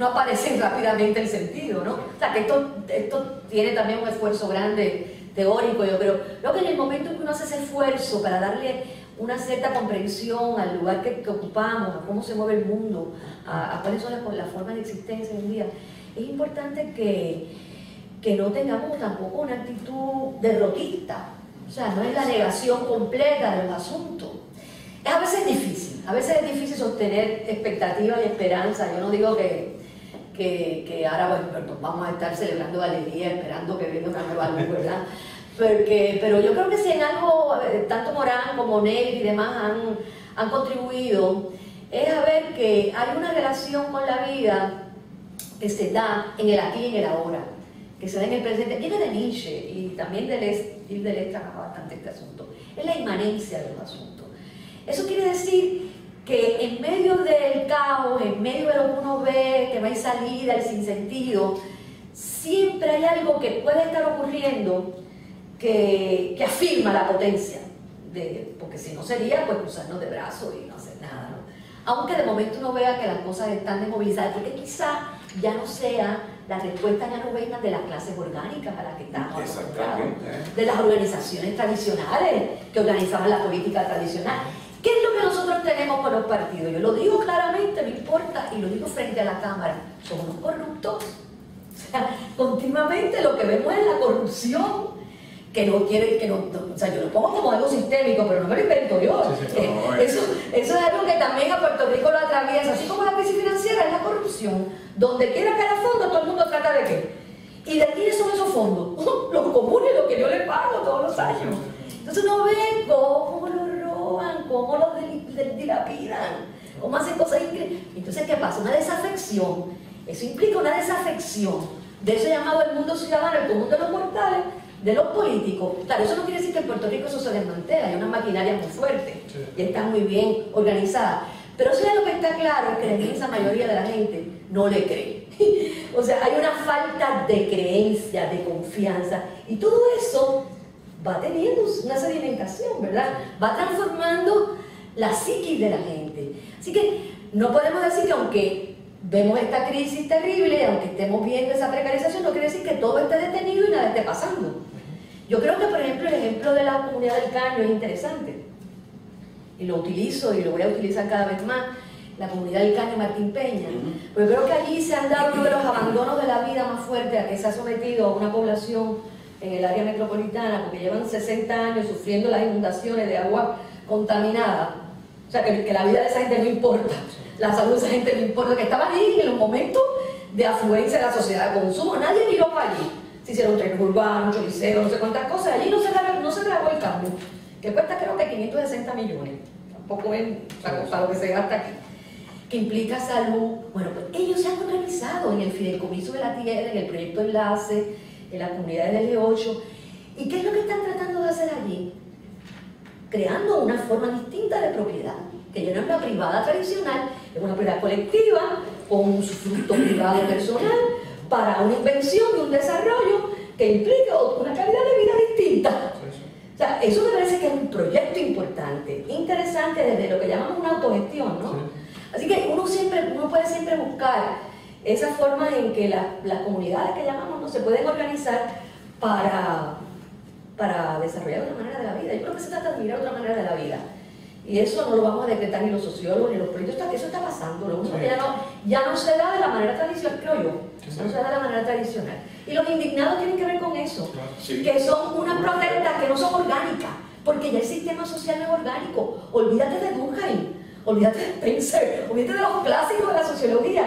Speaker 2: aparecen rápidamente el sentido, ¿no? O sea, que esto tiene también un esfuerzo grande teórico, yo creo. Creo que en el momento en que uno hace ese esfuerzo para darle una cierta comprensión al lugar que ocupamos, a cómo se mueve el mundo, a cuáles son las formas de existencia hoy en día, es importante que no tengamos tampoco una actitud derrotista. O sea, no es la negación completa de los asuntos. A veces es difícil sostener expectativas y esperanza. Yo no digo que ahora bueno, vamos a estar celebrando alegría, esperando que venga una nueva luz, ¿verdad? Pero yo creo que si en algo, tanto Morán como Negri y demás han contribuido, es a ver que hay una relación con la vida que se da en el aquí y en el ahora, que se da en el presente. Viene de Nietzsche y también Deleuze trabaja bastante este asunto. Es la inmanencia de los asuntos. Eso quiere decir que en medio del caos, en medio de lo que uno ve, que no hay salida, el sinsentido, siempre hay algo que puede estar ocurriendo que afirma la potencia, porque si no sería pues cruzarnos de brazos y no hacer nada, ¿no? Aunque de momento uno vea que las cosas están desmovilizadas, porque quizá ya no sea, las respuestas ya no vengan de las clases orgánicas a las que estamos acostumbrados, de las organizaciones tradicionales que organizaban la política tradicional. ¿Qué es lo que nosotros tenemos con los partidos? Yo lo digo claramente, no importa, y lo digo frente a la Cámara, somos unos corruptos. O sea, continuamente lo que vemos es la corrupción, que no quiere, o sea, yo lo pongo como algo sistémico, pero no me lo invento yo. Eso es algo que también a Puerto Rico lo atraviesa, así como la crisis financiera es la corrupción. Donde quiera que haya fondos, todo el mundo trata de qué. ¿Y de quiénes son esos fondos? Los comunes, los que yo les pago todos los años. Entonces uno ve cómo los roban, cómo los dilapidan, cómo hacen cosas increíbles. Entonces, ¿qué pasa? Una desafección. Eso implica una desafección de eso llamado el mundo ciudadano, el común de los mortales, de los políticos. Claro, eso no quiere decir que en Puerto Rico eso se desmantela, hay una maquinaria muy fuerte y está muy bien organizada. Pero eso es lo que está claro, es que la inmensa mayoría de la gente no le cree. O sea, hay una falta de creencia, de confianza, y todo eso va teniendo una sedimentación, ¿verdad? Va transformando la psiquis de la gente. Así que no podemos decir que aunque vemos esta crisis terrible, aunque estemos viendo esa precarización, no quiere decir que todo esté detenido y nada esté pasando. Yo creo que, por ejemplo, el ejemplo de la comunidad del Caño es interesante. Y lo utilizo y lo voy a utilizar cada vez más. La comunidad del Caño Martín Peña. Porque creo que allí se han dado uno de los abandonos de la vida más fuertes a que se ha sometido a una población en el área metropolitana, porque llevan 60 años sufriendo las inundaciones de agua contaminada. O sea, que la vida de esa gente no importa, la salud de esa gente no importa, que estaban ahí en los momentos de afluencia de la sociedad de consumo. Nadie miró para allí. Se hicieron trenes urbanos, choriceros, no sé cuántas cosas. Allí no se grabó el cambio, que cuesta creo que 560 millones. Tampoco es para lo que se gasta aquí. Que implica salud. Bueno, pues ellos se han organizado en el Fideicomiso de la Tierra, en el Proyecto Enlace, en las comunidades del G8. ¿Y qué es lo que están tratando de hacer allí? Creando una forma distinta de propiedad, que ya no es la privada tradicional, es una propiedad colectiva, con un fruto privado personal, para una invención y un desarrollo que implica una calidad de vida distinta. O sea, eso me parece que es un proyecto importante, interesante desde lo que llamamos una autogestión, ¿no? Así que uno puede siempre buscar esa forma en que las comunidades que llamamos no se pueden organizar para desarrollar otra manera de la vida. Yo creo que se trata de mirar otra manera de la vida. Y eso no lo vamos a decretar ni los sociólogos ni los políticos, eso está pasando. Lo único que ya no se da de la manera tradicional, creo yo. No se da de la manera tradicional. Y los indignados tienen que ver con eso, que son unas protestas que no son orgánicas, porque ya el sistema social no es orgánico. Olvídate de Durkheim, olvídate de Spencer, olvídate de los clásicos de la sociología.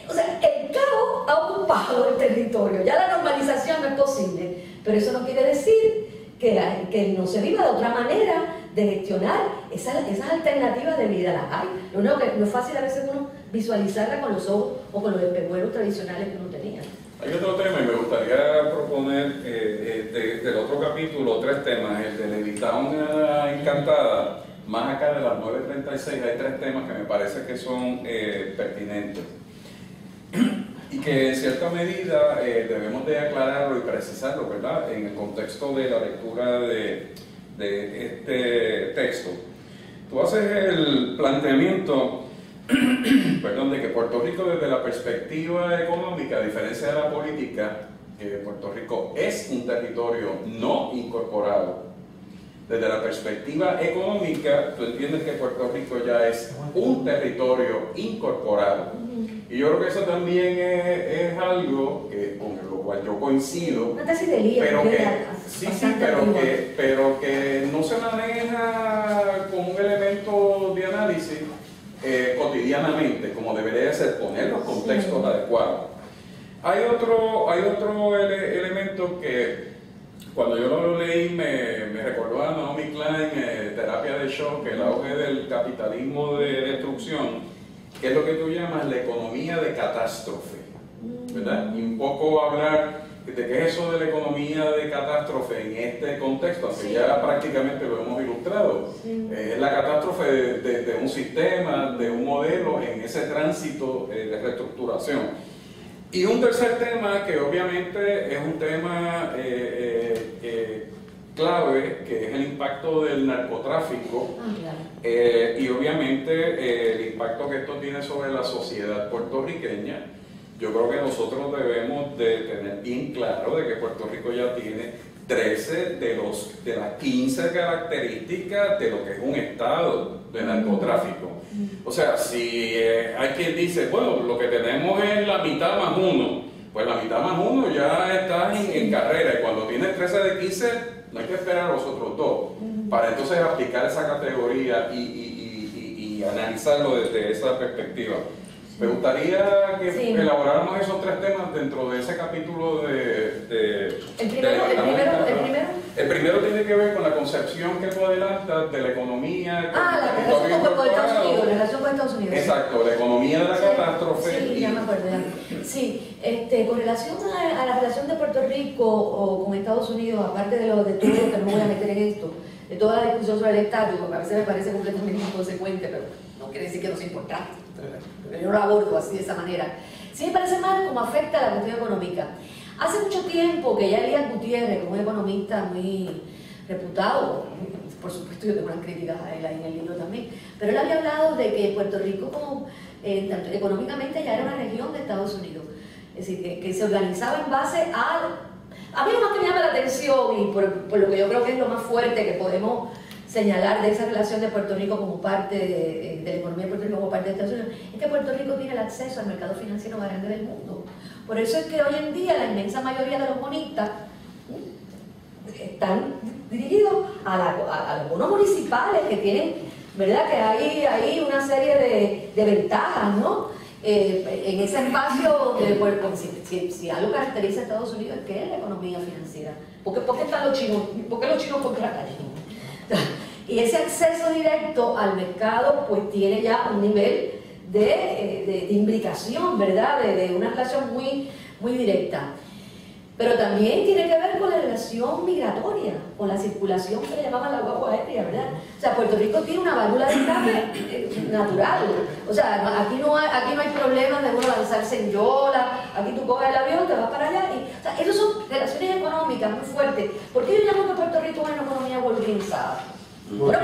Speaker 2: O sea, el caos ha ocupado el territorio, ya la normalización no es posible, pero eso no quiere decir que no se viva de otra manera de gestionar esas alternativas de vida. Las hay. Lo único que no es fácil a veces uno visualizarla con los ojos o con los espejuelos tradicionales que uno tenía.
Speaker 1: Hay otro tema y me gustaría proponer del otro capítulo 3 temas. El de Levitown Encantada, más acá de las 9:36 hay 3 temas que me parece que son pertinentes y que en cierta medida debemos de aclararlo y precisarlo, ¿verdad? En el contexto de la lectura de este texto. Tú haces el planteamiento perdón, de que Puerto Rico, desde la perspectiva económica, a diferencia de la política, Puerto Rico es un territorio no incorporado. Desde la perspectiva económica, tú entiendes que Puerto Rico ya es un territorio incorporado. Y yo creo que eso también es algo con lo cual yo coincido, pero que no se maneja como un elemento de análisis cotidianamente, como debería ser, poner los contextos adecuados. Hay otro elemento que cuando yo lo leí me recordó a Naomi Klein, Terapia de Shock, el auge del capitalismo de destrucción, que es lo que tú llamas la economía de catástrofe, ¿verdad? Y un poco hablar de qué es eso de la economía de catástrofe en este contexto, aunque ya prácticamente lo hemos ilustrado. Es la catástrofe de un sistema, de un modelo en ese tránsito de reestructuración. Y un tercer tema que obviamente es un tema clave, que es el impacto del narcotráfico y obviamente el impacto que esto tiene sobre la sociedad puertorriqueña. Yo creo que nosotros debemos de tener bien claro de que Puerto Rico ya tiene 13 de las 15 características de lo que es un estado de narcotráfico. O sea, si hay quien dice, bueno, lo que tenemos es la mitad más 1, pues la mitad más 1 ya está en carrera, y cuando tienes 13 de 15, no hay que esperar a los otros 2, para entonces aplicar esa categoría y analizarlo desde esa perspectiva. Me gustaría que elaboráramos esos 3 temas dentro de ese capítulo El primero tiene que ver con la concepción que tú adelantas de la economía.
Speaker 2: La relación con Estados Unidos.
Speaker 1: Exacto, la economía de la catástrofe.
Speaker 2: Sí, ya me acuerdo. Sí, con relación a la relación de Puerto Rico o con Estados Unidos, aparte de todo lo que no voy a meter en esto, de toda la discusión sobre el estatus, porque a veces me parece completamente inconsecuente, pero no quiere decir que no sea importante. Yo lo abordo así, de esa manera. Sí me parece mal cómo afecta a la cuestión económica. Hace mucho tiempo que ya Elías Gutiérrez, que es un economista muy reputado, por supuesto yo tengo unas críticas a él ahí en el libro también, pero él había hablado de que Puerto Rico como tanto económicamente ya era una región de Estados Unidos, es decir, que se organizaba en base a mí lo más que me llama la atención y por lo que yo creo que es lo más fuerte que podemos señalar de esa relación de Puerto Rico como parte de la economía de Puerto Rico como parte de Estados Unidos, es que Puerto Rico tiene el acceso al mercado financiero más grande del mundo. Por eso es que hoy en día la inmensa mayoría de los bonistas están dirigidos a los bonos municipales que tienen, ¿verdad? Que hay una serie de ventajas, ¿no? En ese espacio, si algo caracteriza a Estados Unidos es que es la economía financiera. ¿Por qué están los chinos? ¿Por qué los chinos contra la China? Y ese acceso directo al mercado pues tiene ya un nivel de imbricación, ¿verdad? De una relación muy, muy directa. Pero también tiene que ver con la relación migratoria, con la circulación que le llamaban la guagua aérea, ¿verdad? O sea, Puerto Rico tiene una válvula de escape natural. O sea, aquí no hay problemas de uno lanzarse en yola, aquí tú coges el avión, te vas para allá. O sea, esas son relaciones económicas muy fuertes. ¿Por qué yo llamo que Puerto Rico es una economía volvinizada? Bueno,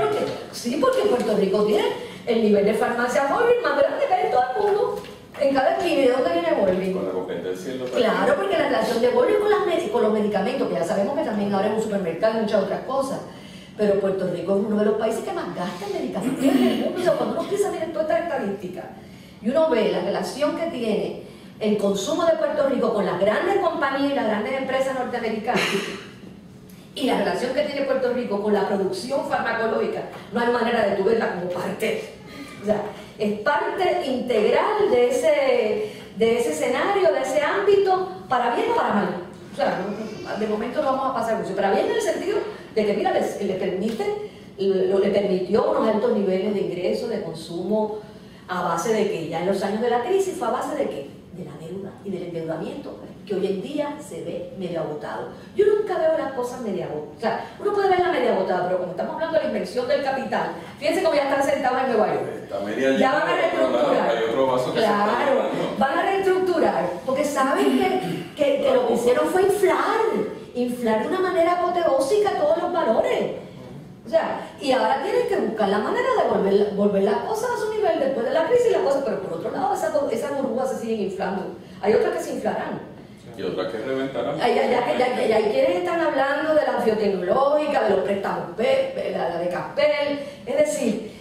Speaker 2: porque Puerto Rico tiene el nivel de farmacia móvil más grande que hay en todo el mundo. En cada esquina, ¿de dónde viene Volvi?
Speaker 1: Con la competencia en los
Speaker 2: Claro, porque la relación de Volvi con los medicamentos, que ya sabemos que también ahora es un supermercado y muchas otras cosas, pero Puerto Rico es uno de los países que más gasta en medicamentos en el mundo. O sea, cuando uno empieza a mirar todas estas estadísticas y uno ve la relación que tiene el consumo de Puerto Rico con las grandes compañías y las grandes empresas norteamericanas y la relación que tiene Puerto Rico con la producción farmacológica, no hay manera de tú verla como parte. O sea, es parte integral de ese escenario, de ese ámbito, para bien o para mal. O sea, de momento no vamos a pasar mucho, para bien en el sentido de que, mira, le permitió unos altos niveles de ingresos, de consumo, a base de que ya en los años de la crisis fue a base de ¿qué? De la deuda y del endeudamiento, que hoy en día se ve medio agotado. Yo nunca veo las cosas medio agotadas. O sea, uno puede verla medio agotada, pero como estamos hablando de la inversión del capital, fíjense cómo ya están sentados en Nueva York. Ya van a reestructurar.
Speaker 1: Hay otro vaso que
Speaker 2: claro, van a reestructurar, porque saben que lo que hicieron fue inflar de una manera apoteósica todos los valores. O sea, y ahora tienen que buscar la manera de volver las cosas a su nivel después de la crisis y las cosas, pero por otro lado esas burbujas se siguen inflando. Hay otras que se inflarán.
Speaker 1: Y otras que reventarán.
Speaker 2: Ya hay quienes están hablando de la biotecnológica, de los préstamos, la de Caspel. Es decir,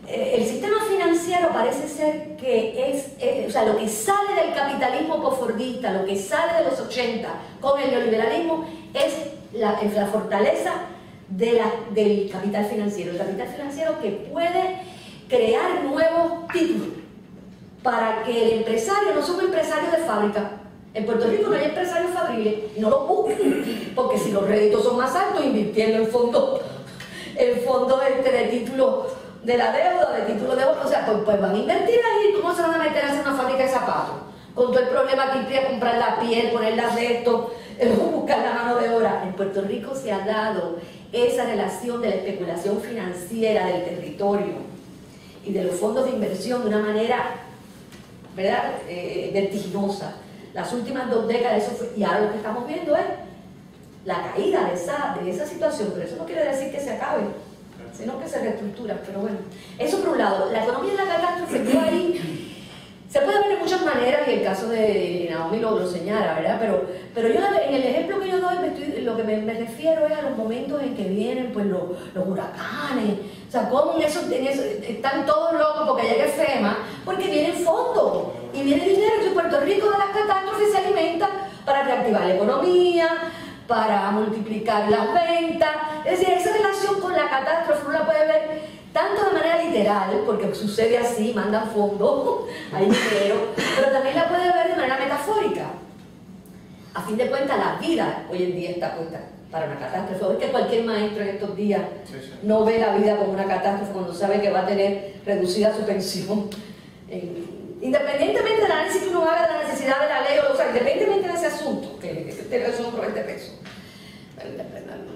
Speaker 2: el sistema financiero parece ser que o sea, lo que sale del capitalismo posfordista, lo que sale de los 80 con el neoliberalismo es la fortaleza del capital financiero. El capital financiero que puede crear nuevos títulos para que el empresario no sea un empresario de fábrica. En Puerto Rico no hay empresarios fabriles y no los busquen, porque si los réditos son más altos, invirtiendo en fondos de títulos de la deuda, de títulos de oro, o sea, pues van a invertir ahí. ¿Cómo se van a meter a hacer una fábrica de zapatos? Con todo el problema que implica comprar la piel, ponerla de esto, buscar la mano de obra. En Puerto Rico se ha dado esa relación de la especulación financiera del territorio y de los fondos de inversión de una manera, ¿verdad?, vertiginosa. Las últimas 2 décadas, y ahora lo que estamos viendo es la caída de esa situación, pero eso no quiere decir que se acabe, sino que se reestructura. Pero bueno, eso por un lado. La economía de la catástrofe quedó ahí. Se puede ver de muchas maneras, y el caso de Naomi lo señala, ¿verdad? Pero yo en el ejemplo que yo doy, lo que me refiero es a los momentos en que vienen pues los huracanes. O sea, como están todos locos porque llega FEMA, porque vienen fondos y viene dinero. Y Puerto Rico de las catástrofes se alimenta para reactivar la economía, para multiplicar las ventas. Es decir, esa relación con la catástrofe uno la puede ver tanto de manera literal, porque sucede así, mandan fondos, hay dinero, pero también la puede ver de manera metafórica. A fin de cuentas, la vida hoy en día está puesta para una catástrofe. Es que cualquier maestro en estos días no ve la vida como una catástrofe cuando sabe que va a tener reducida su pensión. Independientemente del análisis que uno haga de la necesidad de la ley, o sea, independientemente de ese asunto, que son otros 20 pesos.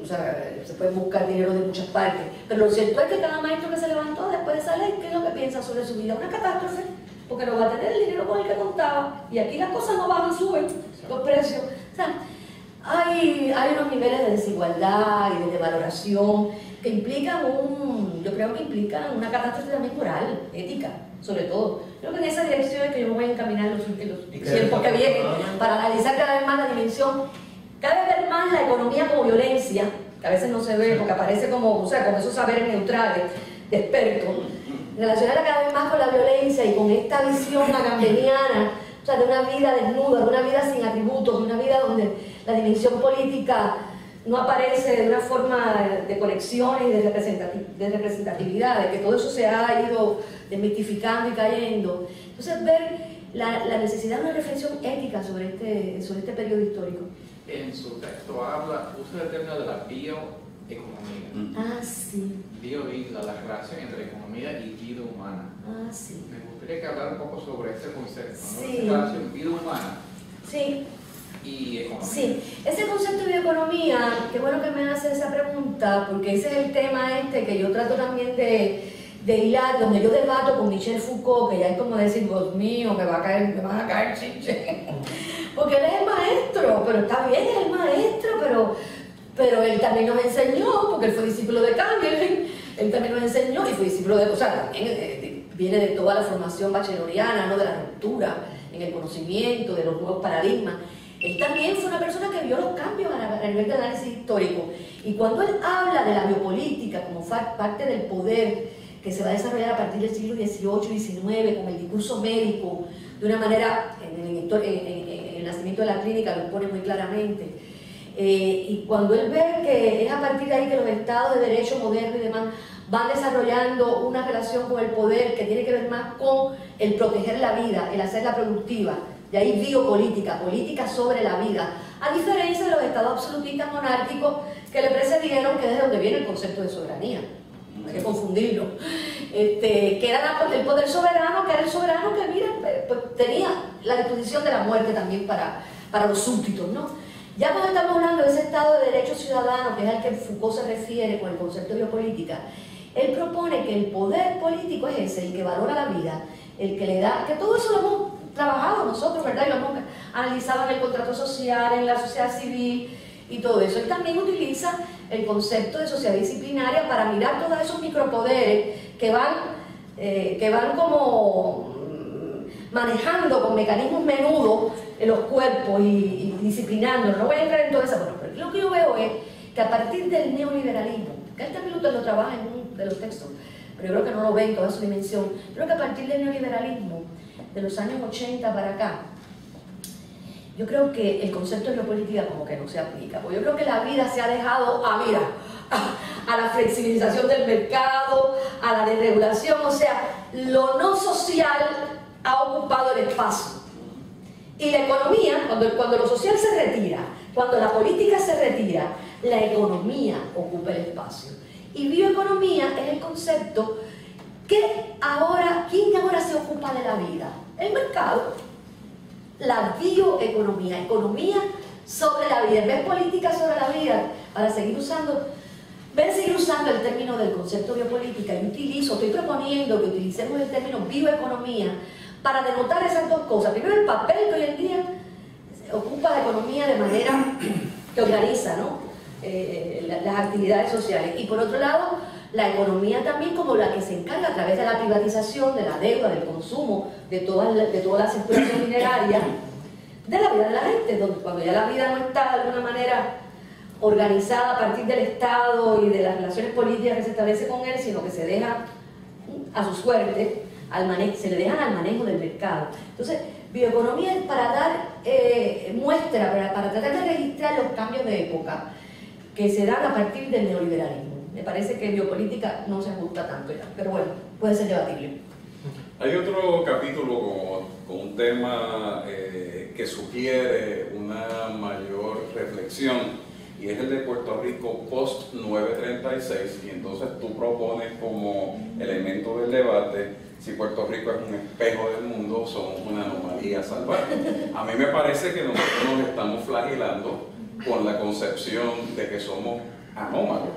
Speaker 2: O sea, se puede buscar dinero de muchas partes, pero lo cierto es que cada maestro que se levantó después de esa ley, ¿qué es lo que piensa sobre su vida? Una catástrofe, porque no va a tener el dinero con el que contaba, y aquí las cosas no bajan, suben los precios. O sea, hay unos niveles de desigualdad y de valoración que implican yo creo que implican una catástrofe también moral, ética, sobre todo. Creo que en esa dirección es que yo me voy a encaminar los últimos tiempos que vienen para analizar cada vez más la dimensión, cada vez más la economía como violencia, que a veces no se ve porque aparece como, o sea, como esos saberes neutrales de expertos, relacionarla cada vez más con la violencia y con esta visión agambeniana, o sea, de una vida desnuda, de una vida sin atributos, de una vida donde la dimensión política no aparece de una forma de conexión y de representatividad, de que todo eso se ha ido desmitificando y cayendo. Entonces, ver la necesidad de una reflexión ética sobre este periodo histórico.
Speaker 4: En su texto usa el término de la bioeconomía.
Speaker 2: Ah, sí.
Speaker 4: Bioisla, la relación entre economía y vida humana.
Speaker 2: Ah, sí.
Speaker 4: Me gustaría que hablara un poco sobre ese concepto, ¿no?
Speaker 2: Sí.
Speaker 4: Esa relación vida humana
Speaker 2: Sí.
Speaker 4: y economía.
Speaker 2: Sí, ese concepto de bioeconomía, qué bueno que me hace esa pregunta, porque ese es el tema que yo trato también de hilar, donde yo debato con Michel Foucault, que ya es como decir, Dios mío, me van a caer chiche. Porque él es el maestro, pero está bien, es el maestro, pero él también nos enseñó, porque él fue discípulo de Campbell, él también nos enseñó y fue discípulo de, o sea, también viene de toda la formación bacheloriana, ¿no? De la ruptura en el conocimiento, de los nuevos paradigmas. Él también fue una persona que vio los cambios a nivel de análisis histórico. Y cuando él habla de la biopolítica como parte del poder que se va a desarrollar a partir del siglo XVIII y XIX con el discurso médico, de una manera, en el nacimiento de la clínica lo pone muy claramente, y cuando él ve que es a partir de ahí que los estados de derecho moderno y demás van desarrollando una relación con el poder que tiene que ver más con el proteger la vida, el hacerla productiva, de ahí biopolítica, política sobre la vida, a diferencia de los estados absolutistas monárquicos que le precedieron, que es de donde viene el concepto de soberanía. No hay que confundirlo, que era el poder soberano, que era el soberano que, mira, pues tenía la disposición de la muerte también para los súbditos, ¿no? Ya cuando estamos hablando de ese estado de derecho ciudadano, que es al que Foucault se refiere con el concepto de biopolítica, él propone que el poder político es ese, el que valora la vida, el que le da, que todo eso lo hemos trabajado nosotros, ¿verdad? Y lo hemos analizado en el contrato social, en la sociedad civil y todo eso. Él también utiliza el concepto de sociedad disciplinaria para mirar todos esos micropoderes que van como manejando con mecanismos menudos en los cuerpos y disciplinando. No voy a entrar en todo eso, bueno, pero lo que yo veo es que a partir del neoliberalismo, que este minuto lo trabaja en uno de los textos, pero yo creo que no lo ve en toda su dimensión, creo que a partir del neoliberalismo, de los años 80 para acá, yo creo que el concepto de biopolítica como que no se aplica, porque yo creo que la vida se ha dejado a la flexibilización del mercado, a la desregulación, o sea, lo no social ha ocupado el espacio. Y la economía, cuando lo social se retira, cuando la política se retira, la economía ocupa el espacio. Y bioeconomía es el concepto ¿quién ahora se ocupa de la vida? El mercado. La bioeconomía, economía sobre la vida, en vez de política sobre la vida, para seguir usando el término del concepto biopolítica. Estoy proponiendo que utilicemos el término bioeconomía para denotar esas dos cosas. Primero, el papel que hoy en día ocupa la economía de manera que organiza, ¿no? Las actividades sociales. Y por otro lado, la economía también como la que se encarga a través de la privatización, de la deuda, del consumo, de toda la circulación mineraria, de la vida de la gente, donde cuando ya la vida no está de alguna manera organizada a partir del Estado y de las relaciones políticas que se establece con él, sino que se deja a su suerte, se le dejan al manejo del mercado. Entonces, bioeconomía es para dar muestra, para tratar de registrar los cambios de época que se dan a partir del neoliberalismo. Me parece que biopolítica no se ajusta tanto ya, pero bueno, puede ser debatible.
Speaker 1: Hay otro capítulo con un tema que sugiere una mayor reflexión, y es el de Puerto Rico post 936, y entonces tú propones como elemento del debate si Puerto Rico es un espejo del mundo o somos una anomalía salvaje. A mí me parece que nosotros nos estamos flagelando con la concepción de que somos anómalos,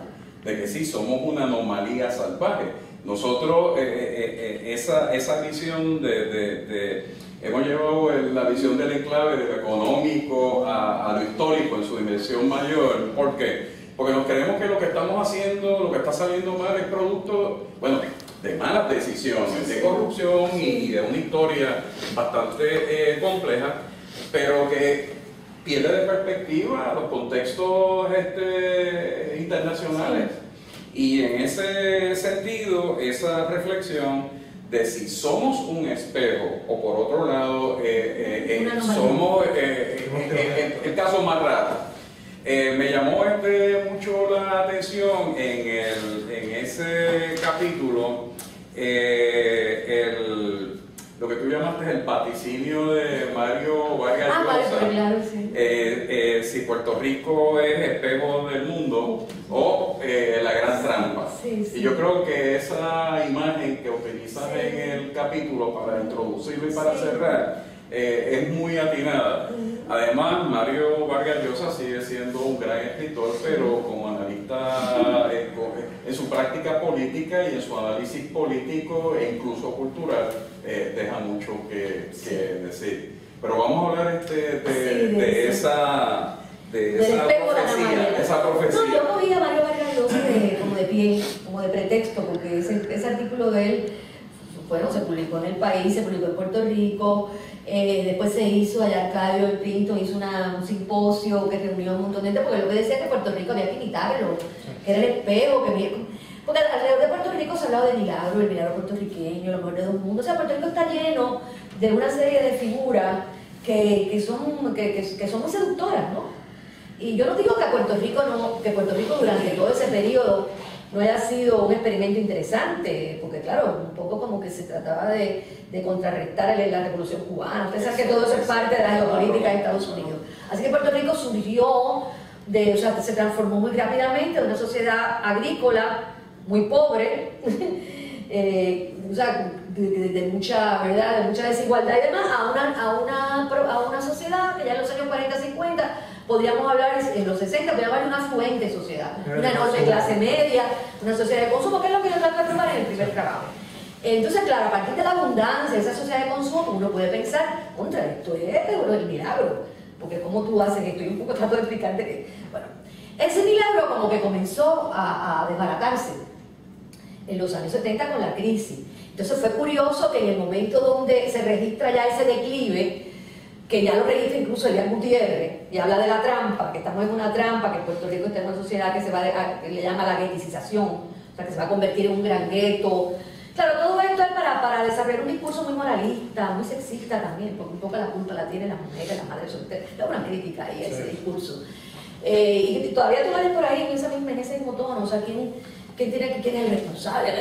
Speaker 1: de que sí somos una anomalía salvaje. Nosotros, esa visión de hemos llevado la visión del enclave de lo económico a lo histórico en su dimensión mayor. ¿Por qué? Porque nos creemos que lo que estamos haciendo, lo que está saliendo mal es producto, bueno, de malas decisiones, de corrupción y de una historia bastante compleja, pero que pierde de perspectiva los contextos internacionales. Y en ese sentido, esa reflexión de si somos un espejo o por otro lado somos el caso más raro. Me llamó mucho la atención en ese capítulo lo que tú llamaste el vaticinio de Mario Vargas Llosa,
Speaker 2: claro, sí.
Speaker 1: Si Puerto Rico es espejo del mundo o la gran trampa.
Speaker 2: Sí, sí.
Speaker 1: Y yo creo que esa imagen que utilizas en el capítulo para introducirlo y para cerrar es muy atinada. Además, Mario Vargas Llosa sigue siendo un gran escritor, pero como analista en su práctica política y en su análisis político e incluso cultural, deja mucho que decir. Pero vamos a hablar de esa profecía.
Speaker 2: No, yo cogí a Mario Vargas Llosa como de pie, como de pretexto, porque ese artículo de él, bueno, se publicó en El País, se publicó en Puerto Rico. Después se hizo allá Arcadio El Pinto, hizo un simposio que reunió a un montón de gente, porque lo que decía que Puerto Rico había que imitarlo, que era el espejo, porque alrededor de Puerto Rico se ha hablado de milagro, el milagro puertorriqueño, lo mejor de dos mundos. O sea, Puerto Rico está lleno de una serie de figuras que son muy seductoras, ¿no? Y yo no digo que Puerto Rico durante todo ese periodo no haya sido un experimento interesante, porque claro, un poco como que se trataba de contrarrestar la revolución cubana. Ustedes saben que todo eso es parte de la geopolítica de Estados Unidos. Así que Puerto Rico surgió, se transformó muy rápidamente de una sociedad agrícola muy pobre, de mucha, ¿verdad?, de mucha desigualdad y demás, a una sociedad que ya en los años 40-50 podríamos hablar, en los 60 podríamos hablar de una afluente sociedad, una enorme clase media, una sociedad de consumo, que es lo que yo trato de probar en el primer trabajo. Entonces, claro, a partir de la abundancia de esa sociedad de consumo, uno puede pensar, contra esto es el milagro, porque ¿cómo tú haces esto? Y un poco trato de explicarte que, bueno, ese milagro como que comenzó a desbaratarse en los años 70 con la crisis. Entonces fue curioso que en el momento donde se registra ya ese declive, que ya lo registra incluso Elian Gutiérrez, y habla de la trampa, que estamos en una trampa, que Puerto Rico está en una sociedad que le llama la guetización, o sea, que se va a convertir en un gran gueto. Claro, todo esto es para desarrollar un discurso muy moralista, muy sexista también, porque un poco la culpa la tienen las mujeres, las madres solteras. Es una crítica ahí a ese discurso. Y todavía tú vales por ahí en ese mismo tono, o sea, ¿quién es el responsable?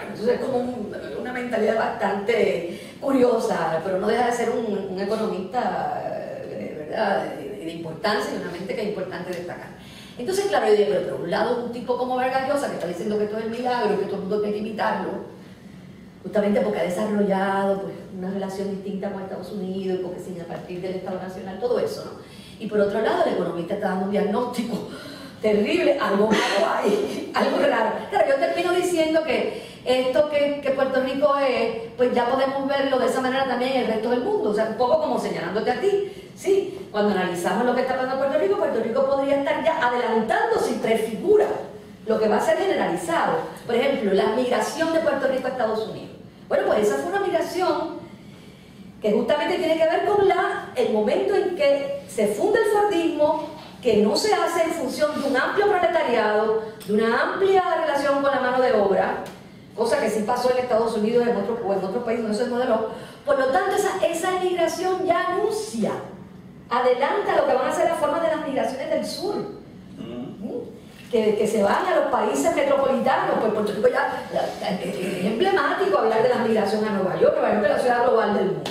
Speaker 2: Entonces es como una mentalidad bastante curiosa, pero no deja de ser un economista, ¿verdad?, de importancia, y una mente que es importante destacar. Entonces, claro, yo digo, pero por un lado un tipo como Vargas Llosa, que está diciendo que todo es milagro, que todo el mundo tiene que imitarlo, justamente porque ha desarrollado pues, una relación distinta con Estados Unidos, y porque sí, a partir del Estado Nacional, todo eso, ¿no? Y por otro lado, el economista está dando un diagnóstico terrible, algo malo hay, algo raro. Claro, yo termino diciendo que esto que Puerto Rico es, pues ya podemos verlo de esa manera también en el resto del mundo, o sea, un poco como señalándote a ti. Sí, cuando analizamos lo que está pasando en Puerto Rico podría estar ya adelantándose y prefigura lo que va a ser generalizado. Por ejemplo, la migración de Puerto Rico a Estados Unidos. Bueno, pues esa fue una migración que justamente tiene que ver con el momento en que se funda el fordismo, que no se hace en función de un amplio proletariado, de una amplia relación con la mano de obra, cosa que sí pasó en Estados Unidos o en otros países, no se modeló. Por lo tanto, esa emigración ya anuncia, adelanta lo que van a ser las formas de las migraciones del sur, que se van a los países metropolitanos. Pues Puerto Rico ya es emblemático hablar de la migración a Nueva York es la ciudad global del mundo.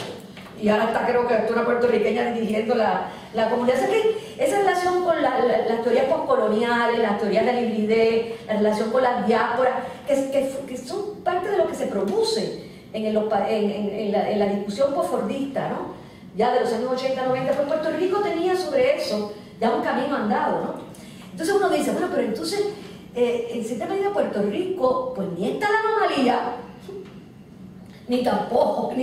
Speaker 2: Y ahora está, creo que una puertorriqueña dirigiendo la comunidad. O sea, que esa relación con las teorías postcoloniales, las teorías de la hibridez, la relación con las diásporas, que son parte de lo que se produce en la discusión postfordista, ¿no? Ya de los años 80-90, pues Puerto Rico tenía sobre eso ya un camino andado, ¿no? Entonces uno dice, bueno, pero entonces, en cierta medida Puerto Rico, pues ni está la anomalía, ni tampoco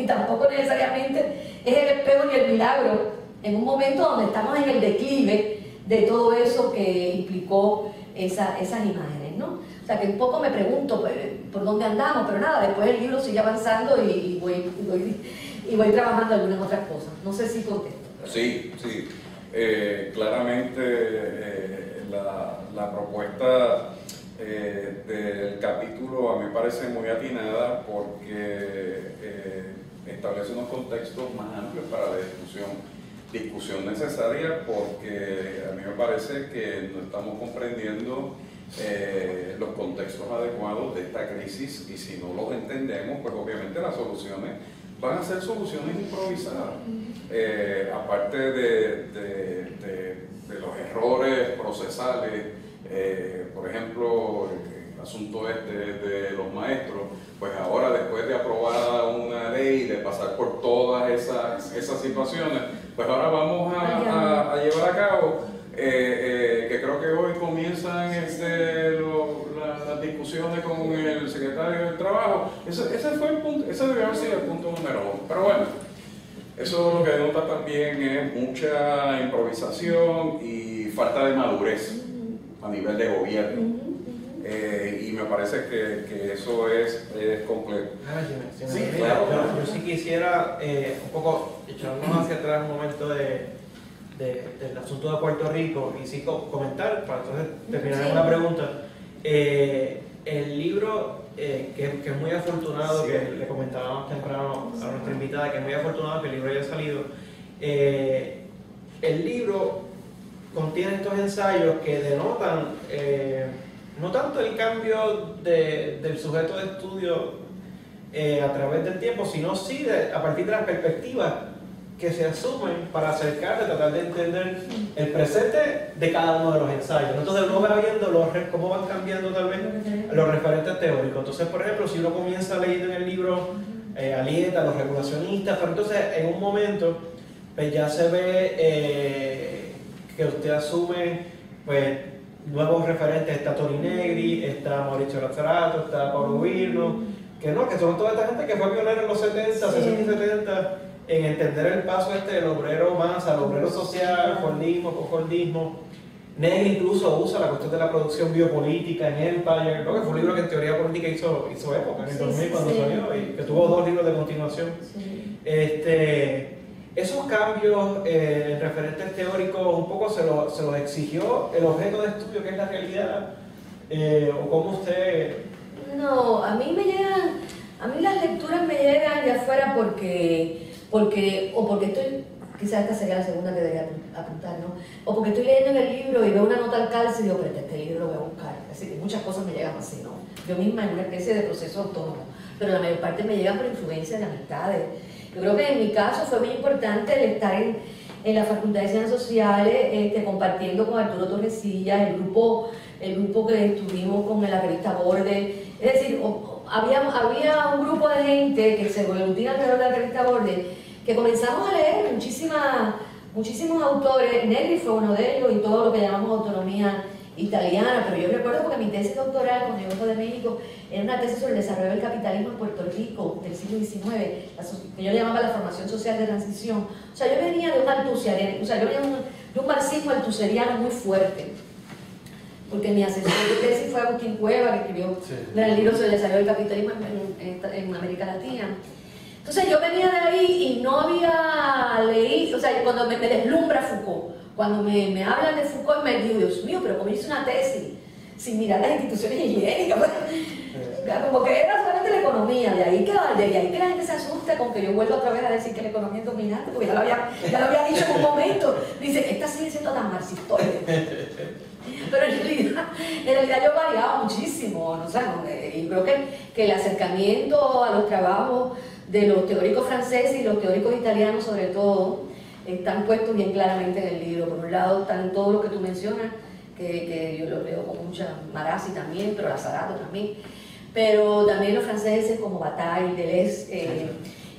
Speaker 2: necesariamente es el espejo ni el milagro, en un momento donde estamos en el declive de todo eso que implicó esas imágenes, ¿no? O sea, que un poco me pregunto por dónde andamos, pero nada, después el libro sigue avanzando y voy trabajando algunas otras cosas. No sé si contesto.
Speaker 1: Sí. Claramente la propuesta del capítulo a mí me parece muy atinada porque establece unos contextos más amplios para la discusión necesaria, porque a mí me parece que no estamos comprendiendo los contextos adecuados de esta crisis, y si no los entendemos, pues obviamente las soluciones van a ser soluciones improvisadas. Aparte de los errores procesales, por ejemplo, el asunto de los maestros, pues ahora después de aprobada una ley, de pasar por todas esas situaciones, pues ahora vamos a llevar a cabo, que creo que hoy comienzan las discusiones con el secretario del Trabajo. Ese fue el punto, ese debió haber sido el punto número 1. Pero bueno, eso lo que denota también es mucha improvisación y falta de madurez a nivel de gobierno. Y me parece que eso es complejo.
Speaker 3: Sí, claro. Yo sí quisiera un poco echarnos hacia atrás un momento del asunto de Puerto Rico y sí comentar, para entonces terminar en una pregunta. El libro, que es muy afortunado, que le comentábamos temprano a nuestra invitada, que es muy afortunado que el libro haya salido. El libro contiene estos ensayos que denotan no tanto el cambio del sujeto de estudio a través del tiempo, sino sí a partir de las perspectivas que se asumen para acercarse, tratar de entender el presente de cada uno de los ensayos. Entonces uno va viendo cómo van cambiando tal vez los referentes teóricos. Entonces, por ejemplo, si uno comienza leyendo en el libro Alieta, los regulacionistas, pero entonces en un momento pues ya se ve que usted asume pues nuevos referentes. Está Tori Negri, está Mauricio Lazzarato, está Paulo Virno, que son toda esta gente que fue pionera en los 70, 60 y 70 en entender el paso del obrero masa, el obrero social, fordismo, posfordismo. Negri incluso usa la cuestión de la producción biopolítica en Empire, ¿no? Que fue un libro que en teoría política hizo época en el 2000 cuando salió, y que tuvo 2 libros de continuación. Esos cambios en referentes teóricos un poco se los exigió el objeto de estudio, que es la realidad, o cómo usted...
Speaker 2: No, a mí las lecturas me llegan de afuera porque estoy, quizás esta sería la segunda que debería apuntar, ¿no? O porque estoy leyendo en el libro y veo una nota al calce y digo, pero este libro lo voy a buscar. Así que muchas cosas me llegan así, ¿no? Yo misma en una especie de proceso autónomo, pero la mayor parte me llegan por influencia de amistades. Yo creo que en mi caso fue muy importante el estar en la Facultad de Ciencias Sociales, compartiendo con Arturo Torrecilla, el grupo que estuvimos con la revista Borde. Es decir, había un grupo de gente que se aglutina alrededor de la revista Borde, que comenzamos a leer muchísimos autores. Negri fue uno de ellos, y todo lo que llamamos autonomía italiana. Pero yo recuerdo porque mi tesis doctoral cuando yo vengo de México era una tesis sobre el desarrollo del capitalismo en Puerto Rico del siglo XIX, que yo le llamaba la formación social de transición. O sea, yo venía de un altuseriano, yo venía de un marxismo altuseriano muy fuerte, porque mi asesor de tesis fue Agustín Cueva, que escribió el libro sobre el desarrollo del capitalismo en América Latina. Entonces yo venía de ahí y no había leído, o sea, cuando me deslumbra Foucault, cuando me hablan de Foucault, me digo, Dios mío, pero como hice una tesis sin mirar las instituciones higiénicas, como que era solamente la economía. De ahí que la gente se asusta con que yo vuelva otra vez a decir que la economía es dominante, porque ya lo había dicho en un momento. Dice, esta sigue siendo tan marxistoide. Pero en realidad yo he variado muchísimo, ¿no? O sea, y creo que el acercamiento a los trabajos de los teóricos franceses y los teóricos italianos sobre todo están puestos bien claramente en el libro. Por un lado están todos los que tú mencionas, que yo los leo con mucha Marazzi también, pero Lazzarato también, pero también los franceses como Bataille, Deleuze,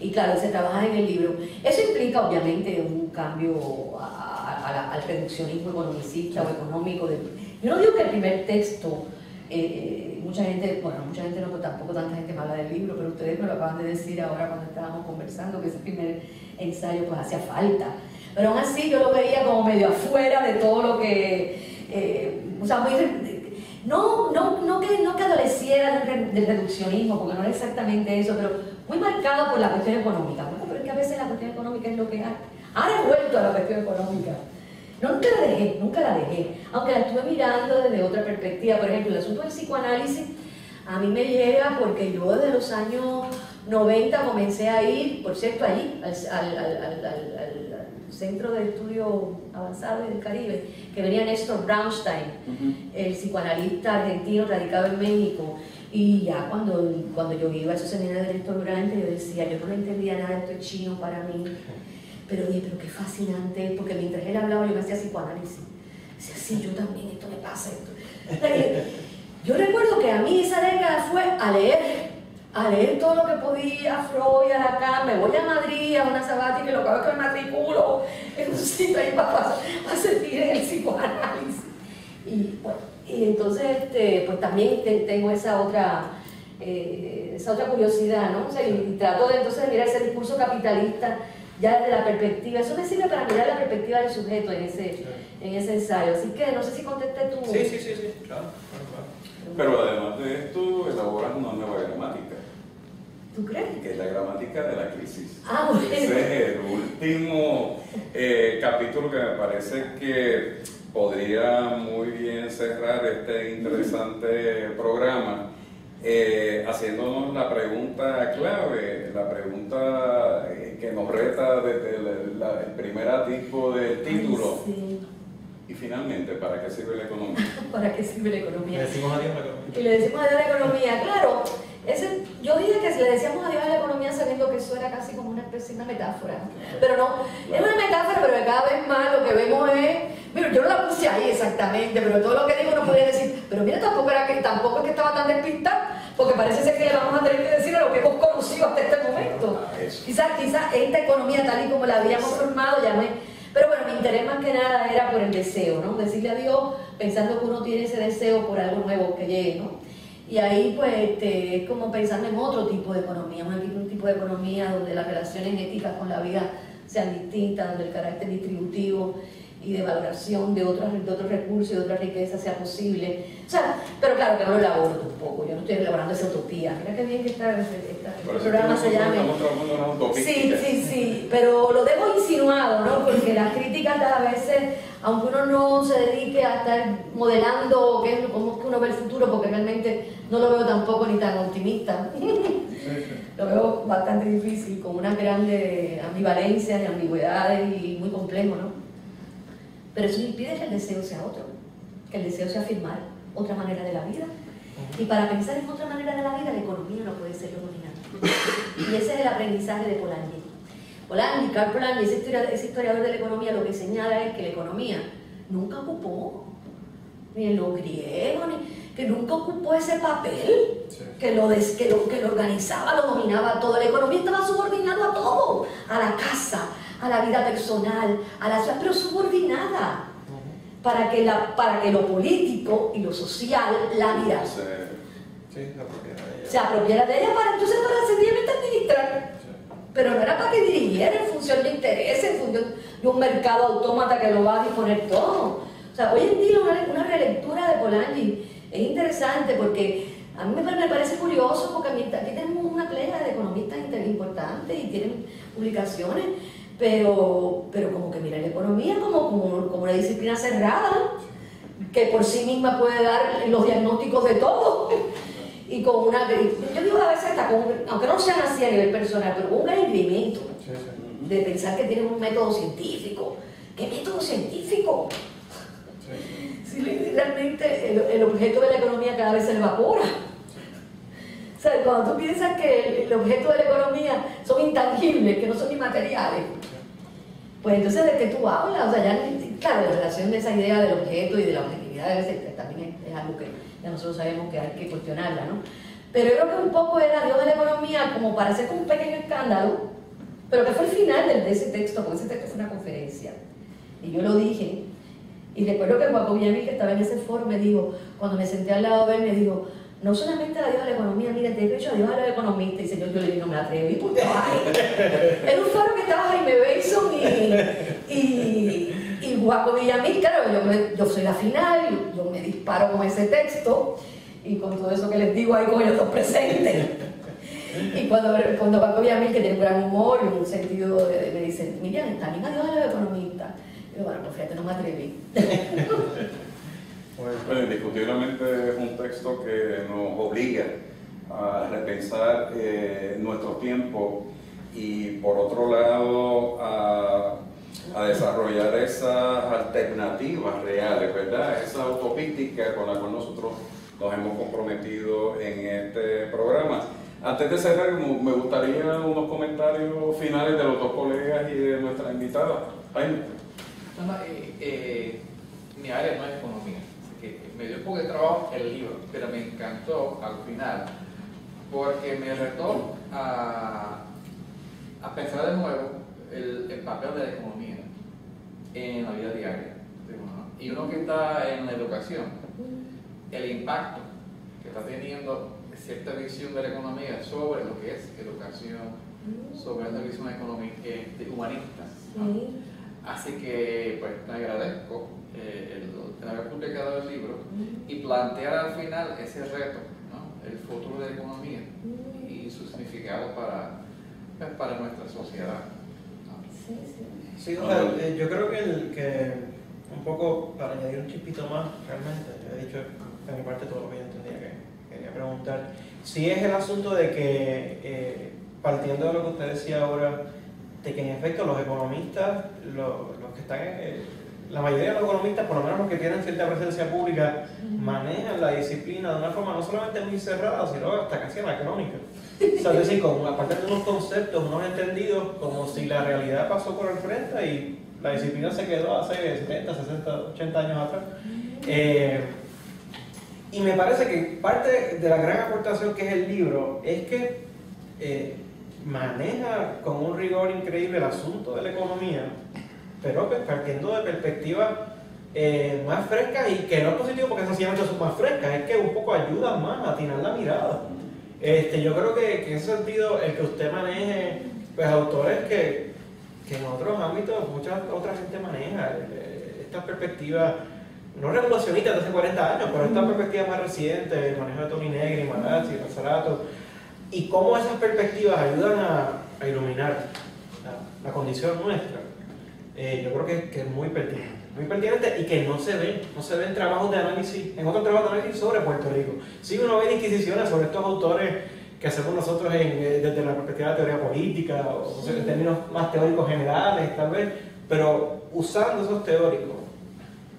Speaker 2: y claro, se trabaja en el libro. Eso implica obviamente un cambio al reduccionismo economicista o económico. Yo no digo que el primer texto, mucha gente no, pues tampoco tanta gente me habla del libro, pero ustedes me lo acaban de decir ahora cuando estábamos conversando, que ese primer ensayo pues hacía falta. Pero aún así yo lo veía como medio afuera de todo lo que, o sea, no que adoleciera del reduccionismo, porque no era exactamente eso, pero muy marcado por la cuestión económica. Bueno, pero es que a veces la cuestión económica es lo que ha devuelto a la cuestión económica. Nunca la dejé, aunque la estuve mirando desde otra perspectiva. Por ejemplo, el asunto del psicoanálisis a mí me llega porque yo desde los años 90 comencé a ir, por cierto, allí, al Centro de Estudio Avanzado del Caribe, que venía Néstor Brownstein, el psicoanalista argentino radicado en México. Y ya cuando yo iba a esos seminarios de Néstor Brownstein, yo decía, yo no entendía nada, esto es chino para mí. Pero dije, pero qué fascinante, porque mientras él hablaba yo me hacía psicoanálisis. Decía, sí, yo también, esto me pasa, esto. Yo recuerdo que a mí esa década fue a leer todo lo que podía, Freud, a Lacan, me voy a Madrid a una sabática y lo que hago es que me matriculo en un sitio ahí para sentir el psicoanálisis. Y, bueno, y entonces, pues también tengo esa otra curiosidad, ¿no? O sea, y trato entonces de mirar ese discurso capitalista ya desde la perspectiva, eso me sirve para mirar la perspectiva del sujeto en ese ensayo. Así que no sé si contesté tú.
Speaker 3: Sí, claro.
Speaker 1: Pero además de esto, elaboras una nueva gramática.
Speaker 2: ¿Tú crees?
Speaker 1: Que es la gramática de la crisis.
Speaker 2: Bueno.
Speaker 1: Ese es el último capítulo que me parece que podría muy bien cerrar este interesante programa. Haciéndonos la pregunta clave, la pregunta que nos reta desde el primer atisbo del título.
Speaker 2: Sí.
Speaker 1: Y finalmente, ¿para qué sirve la economía?
Speaker 2: ¿Para qué sirve la economía?
Speaker 3: Le decimos adiós a la economía.
Speaker 2: Y le decimos adiós a la economía, claro. Yo dije que si le decíamos adiós a la economía sabiendo que eso era casi como una especie de metáfora. Pero no, es una metáfora, pero que cada vez más lo que vemos es... Mira, yo no la puse ahí exactamente, pero todo lo que digo no podría decir, pero mira, tampoco es que estaba tan despistada, porque parece ser que le vamos a tener que decir a lo que hemos conocido hasta este momento. Quizás esta economía tal y como la habíamos formado ya no es... Pero bueno, mi interés más que nada era por el deseo, ¿no? Decirle adiós pensando que uno tiene ese deseo por algo nuevo que llegue, ¿no? Y ahí pues es como pensando en otro tipo de economía, un tipo de economía donde las relaciones éticas con la vida sean distintas, donde el carácter distributivo y de valoración de otros recursos y de otras riquezas sea posible. O sea, pero claro que no lo elaboro tampoco, yo no estoy elaborando esa utopía. Mira qué bien que el programa se llame. Sí, pero lo dejo insinuado, ¿no? Porque las críticas a veces, aunque uno no se dedique a estar modelando cómo es que uno ve el futuro, porque realmente no lo veo tampoco ni tan optimista. Lo veo bastante difícil, con unas grandes ambivalencias y ambigüedades y muy complejo, ¿no? Pero eso impide que el deseo sea otro, que el deseo sea afirmar otra manera de la vida. Y para pensar en otra manera de la vida, la economía no puede ser lo dominante. Y ese es el aprendizaje de Polanyi. Karl Polanyi, ese historiador de la economía, lo que señala es que la economía nunca ocupó, ni en los griegos, que nunca ocupó ese papel, que lo organizaba, lo dominaba todo. La economía estaba subordinada a todo, a la casa, a la vida personal, a la ciudad, pero subordinada, para que lo político y lo social la mirara. Se apropiara de ella para sencillamente administrar. Pero no era para que dirigiera en función de intereses, en función de un mercado autómata que lo va a disponer todo. O sea, hoy en día una relectura de Polanyi es interesante porque a mí me parece curioso porque aquí tenemos una playa de economistas importantes y tienen publicaciones, pero como que mira la economía como una disciplina cerrada que por sí misma puede dar los diagnósticos de todo. Y con yo digo a veces hasta aunque no sean así a nivel personal, pero con un engreimiento de pensar que tienen un método científico. ¿Qué método científico? Sí, realmente el objeto de la economía cada vez se evapora. O sea, cuando tú piensas que el objeto de la economía son intangibles, que no son inmateriales, pues entonces ¿de qué tú hablas? O sea, ya, claro, la relación de esa idea del objeto y de la objetividad también es algo que ya nosotros sabemos que hay que cuestionarla, ¿no? Pero yo creo que un poco era Dios de la economía como para hacer un pequeño escándalo, pero que fue el final de ese texto, porque ese texto fue una conferencia. Y yo lo dije, y recuerdo que Guacoviemi, que estaba en ese foro, me dijo, cuando me senté al lado de él, me dijo, no solamente adiós a la economía, mira, te he dicho adiós a los economistas. Y dice, yo le digo, no me atreví, porque en un foro que estaba Jaime Bason y Juaco Villamil, claro, yo soy la final, yo me disparo con ese texto y con todo eso que les digo ahí con ellos dos presentes. Y cuando Juaco Villamil, que tiene un gran humor y un sentido, me dice, Miriam, también adiós a los economistas. Y yo, bueno, pues fíjate, no me atreví.
Speaker 1: Bueno, indiscutiblemente es un texto que nos obliga a repensar nuestro tiempo y por otro lado a desarrollar esas alternativas reales, ¿verdad? Esa autopística con la cual nosotros nos hemos comprometido en este programa. Antes de cerrar, me gustaría unos comentarios finales de los dos colegas y de nuestra invitada. Jaime.
Speaker 4: Mi área no es economía. Me dio un poco de trabajo el libro, pero me encantó al final porque me retó a pensar de nuevo el papel de la economía en la vida diaria. Y uno que está en la educación, el impacto que está teniendo cierta visión de la economía sobre lo que es educación, sobre la visión humanista. Así que pues me agradezco el haber publicado el libro y plantear al final ese reto, ¿no? El futuro de la economía y su significado para nuestra sociedad, ¿no?
Speaker 3: Sí, o sea, yo creo que un poco para añadir un chispito más, realmente, yo he dicho de mi parte todo lo que yo entendía que quería preguntar. Sí es el asunto de que, partiendo de lo que usted decía ahora, de que en efecto los economistas, los que están, la mayoría de los economistas, por lo menos los que tienen cierta presencia pública, manejan la disciplina de una forma no solamente muy cerrada, sino hasta casi anacrónica. O sea, es decir, aparte de unos conceptos, unos entendidos, como si la realidad pasó por el frente y la disciplina se quedó hace 70, 60, 80 años atrás. Y me parece que parte de la gran aportación que es el libro es que maneja con un rigor increíble el asunto de la economía, pero pues partiendo de perspectivas más frescas, y que no es positivo porque sencillamente son más frescas, es que un poco ayudan más a atinar la mirada. Yo creo que en ese sentido el que usted maneje pues autores que en otros ámbitos mucha otra gente maneja, estas perspectivas no revolucionistas de hace 40 años, pero estas perspectivas más recientes, el manejo de Toni Negri, Marazzi, Rosato, y cómo esas perspectivas ayudan a iluminar la condición nuestra. Yo creo que es muy pertinente y que no se ve en trabajos de análisis, en otros trabajos de análisis sobre Puerto Rico. Sí, uno ve disquisiciones sobre estos autores que hacemos nosotros desde la perspectiva de la teoría política, o en términos más teóricos generales tal vez, pero usando esos teóricos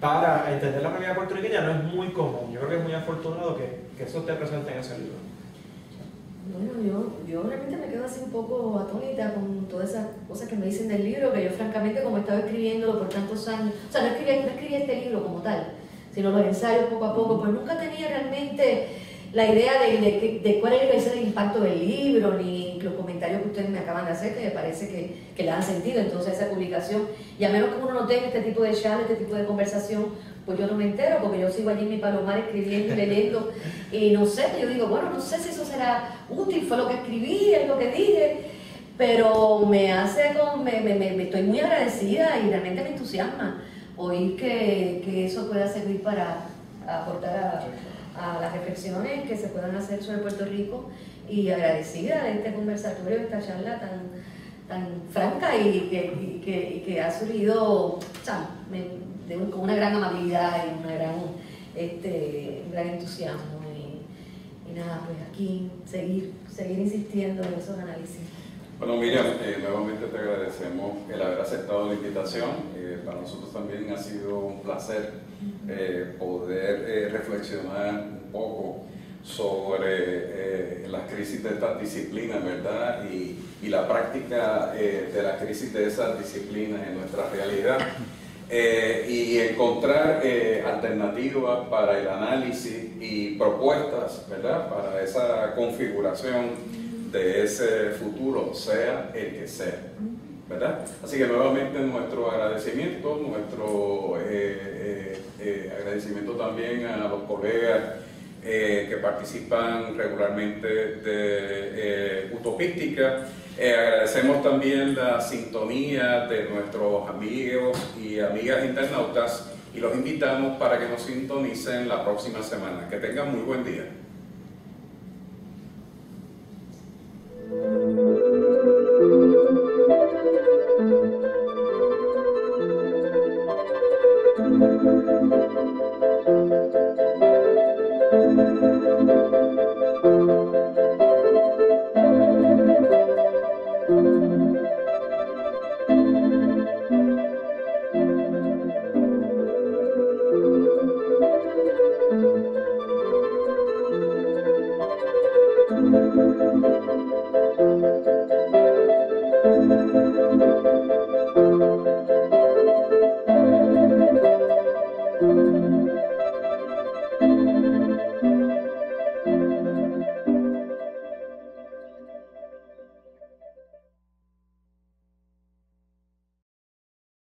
Speaker 3: para entender la realidad puertorriqueña no es muy común. Yo creo que es muy afortunado que eso esté presente en ese libro.
Speaker 2: Bueno, yo realmente me quedo así un poco atónita con todas esas cosas que me dicen del libro, que yo francamente, como estaba escribiéndolo por tantos años, o sea, no escribí este libro como tal, sino los ensayos poco a poco, pues nunca tenía realmente la idea de cuál iba a ser el impacto del libro, ni los comentarios que ustedes me acaban de hacer, que me parece que le han sentido entonces esa publicación. Y a menos que uno no tenga este tipo de charla, este tipo de conversación, pues yo no me entero, porque yo sigo allí en mi palomar escribiendo y leyendo, y no sé, yo digo, bueno, no sé si eso será útil, fue lo que escribí, es lo que dije, pero me estoy muy agradecida y realmente me entusiasma oír que eso pueda servir para aportar a las reflexiones que se puedan hacer sobre Puerto Rico, y agradecida de este conversatorio, de esta charla tan franca y que ha surgido, o sea, con una gran amabilidad y un gran entusiasmo, y nada, pues aquí seguir insistiendo en esos análisis.
Speaker 1: Bueno, Miriam, nuevamente te agradecemos el haber aceptado la invitación. Para nosotros también ha sido un placer poder reflexionar un poco sobre las crisis de estas disciplinas, ¿verdad? Y la práctica de la crisis de esas disciplinas en nuestra realidad. Y encontrar alternativas para el análisis y propuestas, ¿verdad?, para esa configuración de ese futuro, sea el que sea, ¿verdad? Así que nuevamente nuestro agradecimiento, agradecimiento también a los colegas que participan regularmente de Utopística. Agradecemos también la sintonía de nuestros amigos y amigas internautas y los invitamos para que nos sintonicen la próxima semana. Que tengan muy buen día.